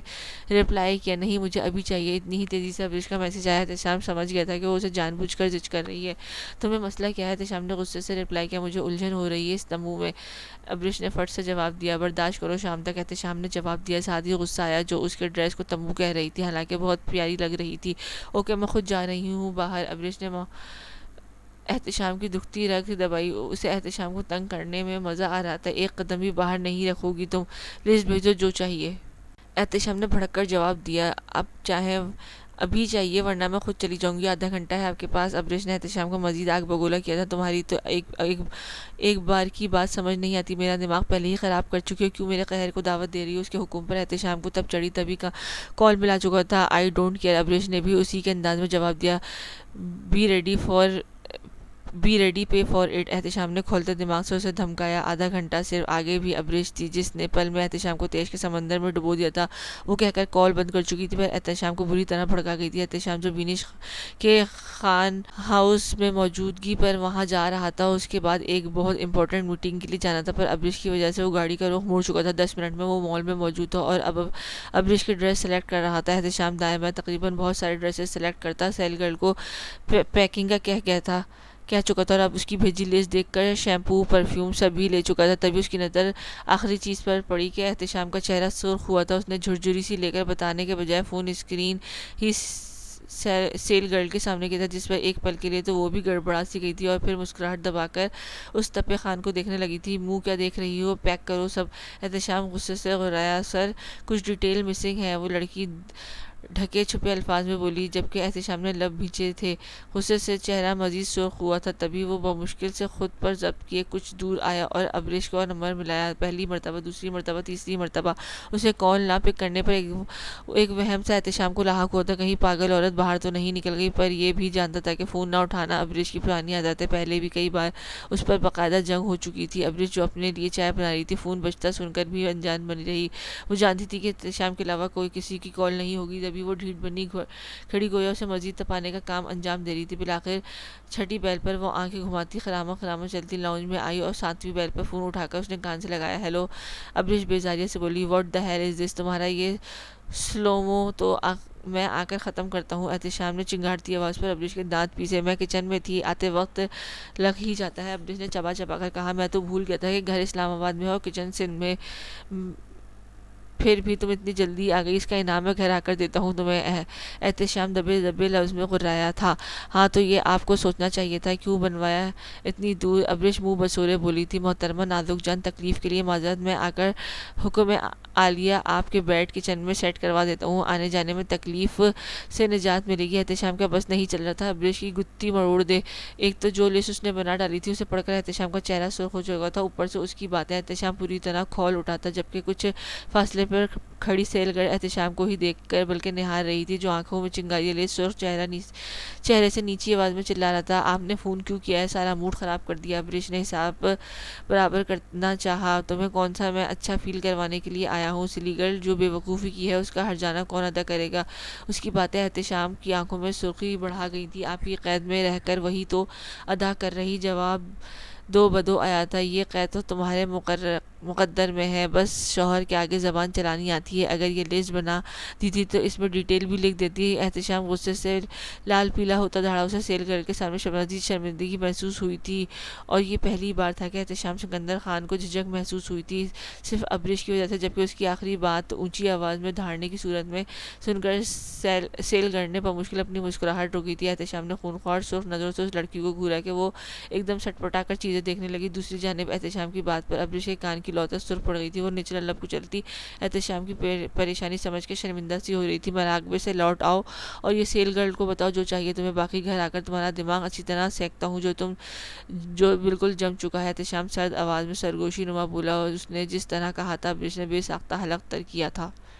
رپلائی کیا، نہیں مجھے ابھی چاہیے۔ اتنی ہی تیزی سے ابریش کا میسج آیا، احتشام سمجھ گیا تھا کہ وہ اسے جان بوجھ کر زج کر رہی ہے۔ تمہیں مسئلہ کیا ہے؟ احتشام نے غصے سے رپلائی کیا، مجھے الجھن ہو رہی ہے اس تمبو میں۔ ابریش نے فٹ سے جواب دیا، برداشت کرو شام تک۔ احتشام نے جواب دیا، ساتھ ہی غصہ آیا جو اس کے ڈریس کو تمبو کہہ رہی تھی، حالانکہ بہت پیاری لگ رہی تھی۔ اوکے، میں خود جا رہی ہوں باہر۔ ابریش نے احتشام کی دکھتی رگ دبائی. اسے احتشام کو تنگ کرنے میں مزہ آ رہا تھا. ایک قدم بھی باہر نہیں رکھو گی تم, لسٹ بھیجو جو چاہیے. احتشام نے بھڑک کر جواب دیا, اب چاہے ابھی چاہیے ورنہ میں خود چلی جاؤں گی, آدھا گھنٹہ ہے آپ کے پاس. ابریش نے احتشام کو مزید آگ بگولا کیا تھا. تمہاری تو ایک بار کی بات سمجھ نہیں آتی, میرا دماغ پہلے ہی خراب کر چکی ہو, کیوں میرے قہر کو دعوت دے رہی ہو. اس کے حکم پر احتشام کو تب چڑھی تبھی کا کال ملا چکا تھا. I don't care. ابریش نے بھی اسی کے انداز میں جواب دیا. Be ready pay for it. Ehtesham نے کھولتے دماغ سے اسے دھمکایا. آدھا گھنٹہ صرف آگے بھی ابریش تھی جس نے پل میں احتشام کو تیش کے سمندر میں ڈبو دیا تھا. وہ کہہ کر کال بند کر چکی تھی, پر احتشام کو بری طرح بھڑکا گئی تھی. احتشام جو بینش کے خان ہاؤس میں موجودگی پر وہاں جا رہا تھا, اس کے بعد ایک بہت امپورٹنٹ میٹنگ کے لیے جانا تھا, پر ابریش کی وجہ سے وہ گاڑی کا رخ موڑ چکا تھا. 10 منٹ میں وہ مال میں موجود تھا اور اب ابریش کی ڈریس سلیکٹ کر رہا تھا. احتشام دائیں بائیں تقریباً بہت سارے ڈریسز سلیکٹ کرتا سیل گرل کو پیکنگ کا کہہ چکا تھا, اور اب اس کی بھیجی لسٹ دیکھ کر شیمپو پرفیوم سبھی لے چکا تھا. تبھی اس کی نظر آخری چیز پر پڑی کہ احتشام کا چہرہ سرخ ہوا تھا. اس نے جھرجھری سی لے کر بتانے کے بجائے فون اسکرین ہی سیل گرل کے سامنے کیا تھا, جس پر ایک پل کے لیے تو وہ بھی گڑبڑا سی گئی تھی, اور پھر مسکراہٹ دبا کر اس تپے خان کو دیکھنے لگی تھی. منہ کیا دیکھ رہی ہو, پیک کرو سب. احتشام غصے سے غرایا, سر کچھ ڈیٹیل مسنگ ہے, وہ لڑکی ڈھکے چھپے الفاظ میں بولی, جبکہ احتشام نے لب بھینچے تھے. غصے سے چہرہ مزید سرخ ہوا تھا. تبھی وہ بمشکل سے خود پر ضبط کیے کچھ دور آیا اور ابریش کو نمبر ملایا. پہلی مرتبہ, دوسری مرتبہ, تیسری مرتبہ. اسے کال نہ پک کرنے پر ایک وہم سے احتشام کو لاحق ہوتا, کہیں پاگل عورت باہر تو نہیں نکل گئی. پر یہ بھی جانتا تھا کہ فون نہ اٹھانا ابریش کی پرانی عادت ہے. پہلے بھی کئی بار اس پر باقاعدہ جنگ ہو چکی تھی. ابریش جو اپنے لیے چائے بنا رہی تھی, فون بجتا سن کر بھی انجان بنی رہی. وہ جانتی تھی کہ احتشام کے علاوہ کوئی کسی کی کال نہیں ہوگی. تبھی وہ ڈھیٹ بنی کھڑی گویا اسے مزید تپانے کا کام انجام دے رہی تھی. بالآخر چھٹی بیل پر وہ آنکھیں گھماتی خرامہ چلتی لاؤنج میں آئی, اور 7ویں بیل پر فون اٹھا کر اس نے کان سے لگایا. ہیلو. ابریش بیزاریہ سے بولی. واٹ دی ہیل از دس. تمہارا یہ سلومو تو میں آ کر ختم کرتا ہوں. احتشام نے چنگھاڑتی آواز پر ابریش کے دانت پیسے. میں کچن میں تھی, آتے وقت لگ ہی جاتا ہے. ابریش نے چبا کر کہا. میں تو بھول گیا تھا کہ گھر اسلام آباد میں ہے اور کچن سندھ میں. پھر بھی تم اتنی جلدی آ گئی, اس کا انعام میں گھر آ کر دیتا ہوں تمہیں. احتشام دبے لفظ میں غرایا تھا. ہاں تو یہ آپ کو سوچنا چاہیے تھا, کیوں بنوایا اتنی دور. ابریش منہ بسورے بولی تھی. محترمہ نازک جان, تکلیف کے لیے معذرت. میں آ کر حکم عالیہ آپ کے بیڈ کچن میں سیٹ کروا دیتا ہوں. آنے جانے میں تکلیف سے نجات ملے گی. احتشام کا بس نہیں چل رہا تھا. ابریش کی گتھی مروڑ دے. ایک تو جو لسٹ اس نے بنا ڈالی تھی اسے پڑھ کر احتشام کا چہرہ سرخ ہو چکا تھا, اوپر سے اس کی باتیں. احتشام پوری طرح کھول اٹھا تھا, جبکہ کچھ فاصلے پر کھڑی سیل گرل احتشام کو ہی دیکھ کر بلکہ نہار رہی تھی, جو آنکھوں میں چنگاریاں لے سرخ چہرے سے نیچی آواز میں چلا رہا تھا. آپ نے فون کیوں کیا ہے, سارا موڈ خراب کر دیا. ابریش نے حساب برابر کرنا چاہا. تمہیں کون سا میں اچھا فیل کروانے کے لیے آیا ہوں. سلی گرل جو بے وقوفی کی ہے اس کا ہرجانہ کون ادا کرے گا. اس کی باتیں احتشام کی آنکھوں میں سرخی بڑھا گئی تھی. آپ کی قید میں رہ کر وہی تو ادا کر رہی. جواب دو بدو آیا تھا. یہ قید تو تمہارے مقدر میں ہے, بس شوہر کے آگے زبان چلانی آتی ہے. اگر یہ لسٹ بنا دی تھی تو اس میں ڈیٹیل بھی لکھ دیتی. احتشام غصے سے لال پیلا ہوتا دھڑا. اسے سیل گرل کے سامنے شرمندگی محسوس ہوئی تھی, اور یہ پہلی بار تھا کہ احتشام سکندر خان کو جھجک محسوس ہوئی تھی, صرف ابریش کی وجہ سے. جبکہ اس کی آخری بات اونچی آواز میں دھاڑنے کی صورت میں سن کر سیل گرل نے بمشکل اپنی مسکراہٹ روکی تھی. احتشام نے خونخوار سرخ نظروں سے اس لڑکی کو گھورا کہ وہ ایک دم سٹپٹا کر چیزیں دیکھنے لگی. دوسری جانب احتشام کی بات پر ابریش کے کان کی لوتس سرخ پڑ گئی تھی. وہ نچلا لب کچلتی احتشام کی پریشانی سمجھ کے شرمندہ سی ہو رہی تھی. مراقبے سے لوٹ آؤ اور یہ سیل گرل کو بتاؤ جو چاہیے تمہیں. باقی گھر آ کر تمہارا دماغ اچھی طرح سینکتا ہوں, جو بالکل جم چکا ہے. احتشام سرد آواز میں سرگوشی نما بولا, اور اس نے جس طرح کہا تھا ابریش نے بے ساختہ حلق تر کیا تھا.